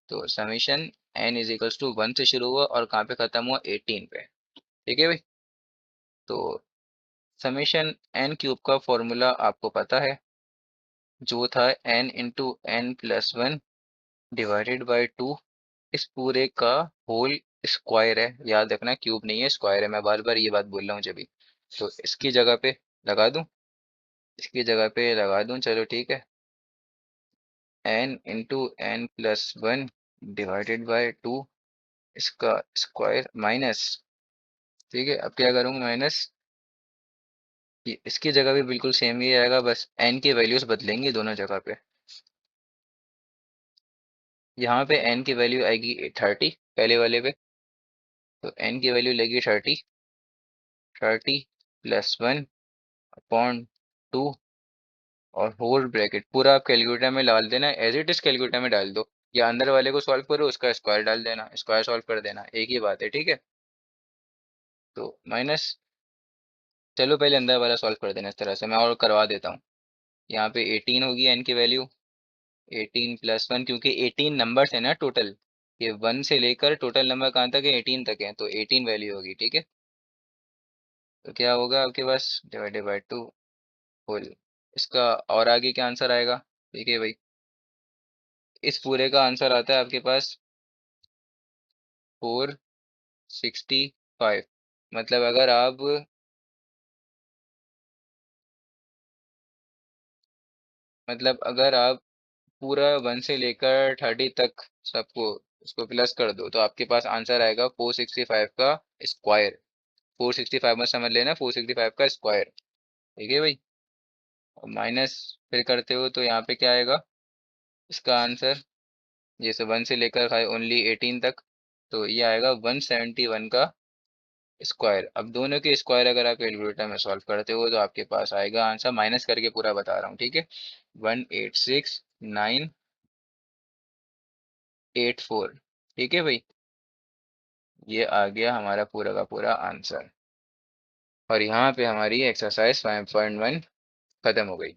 S1: तो summation n is equals to 1 से शुरू हुआ और कहाँ पे खत्म हुआ, 18 पे, ठीक है भाई। तो समीशन एन क्यूब का फॉर्मूला आपको पता है, जो था n into n plus one divided by two, इस पूरे का होल स्क्वायर है, याद रखना क्यूब नहीं है, स्क्वायर है, मैं बार बार ये बात बोल रहा हूँ जब भी। तो इसकी जगह पे लगा दूं, इसकी जगह पे लगा दूं, चलो ठीक है। N into n plus one divided by two, इसका स्क्वायर माइनस, ठीक है। अब क्या करूँगा, माइनस, इसकी जगह भी बिल्कुल सेम ही आएगा, बस एन की वैल्यूज बदलेंगी दोनों जगह पे। यहाँ पे एन की वैल्यू आएगी 30 पहले वाले पे, तो एन की वैल्यू लेगी 30, 30 प्लस वन अपॉन टू, और होल ब्रैकेट पूरा आप कैलकुलेटर में डाल देना, एज इट इज कैलकुलेटर में डाल दो, या अंदर वाले को सॉल्व करो उसका स्क्वायर डाल देना, स्क्वायर सॉल्व कर देना, एक ही बात है, ठीक है। तो माइनस, चलो पहले अंदर वाला सॉल्व कर देना इस तरह से, मैं और करवा देता हूँ। यहाँ पे 18 होगी एन की वैल्यू, 18 प्लस वन, क्योंकि 18 नंबर्स है ना टोटल, ये 1 से लेकर टोटल नंबर कहाँ तक है, 18 तक है, तो 18 वैल्यू होगी, ठीक है। तो क्या होगा आपके पास, डिवाइडेड बाय 2 होल। इसका और आगे क्या आंसर आएगा, ठीक है भाई। इस पूरे का आंसर आता है आपके पास 465। मतलब अगर आप पूरा 1 से लेकर 30 तक सबको उसको प्लस कर दो, तो आपके पास आंसर आएगा 465 का स्क्वायर। 465 मत समझ लेना, 465 का स्क्वायर, ठीक है भाई। और माइनस फिर करते हो तो यहाँ पे क्या आएगा इसका आंसर, जैसे 1 से लेकर है ओनली 18 तक, तो ये आएगा 171 का स्क्वायर। अब दोनों के स्क्वायर अगर आप कैलकुलेटर में सॉल्व करते हो तो आपके पास आएगा आंसर, माइनस करके पूरा बता रहा हूँ, ठीक है। 186,984, ठीक है भाई। ये आ गया हमारा पूरा का पूरा आंसर। और यहाँ पे हमारी एक्सरसाइज 5.1 खत्म हो गई।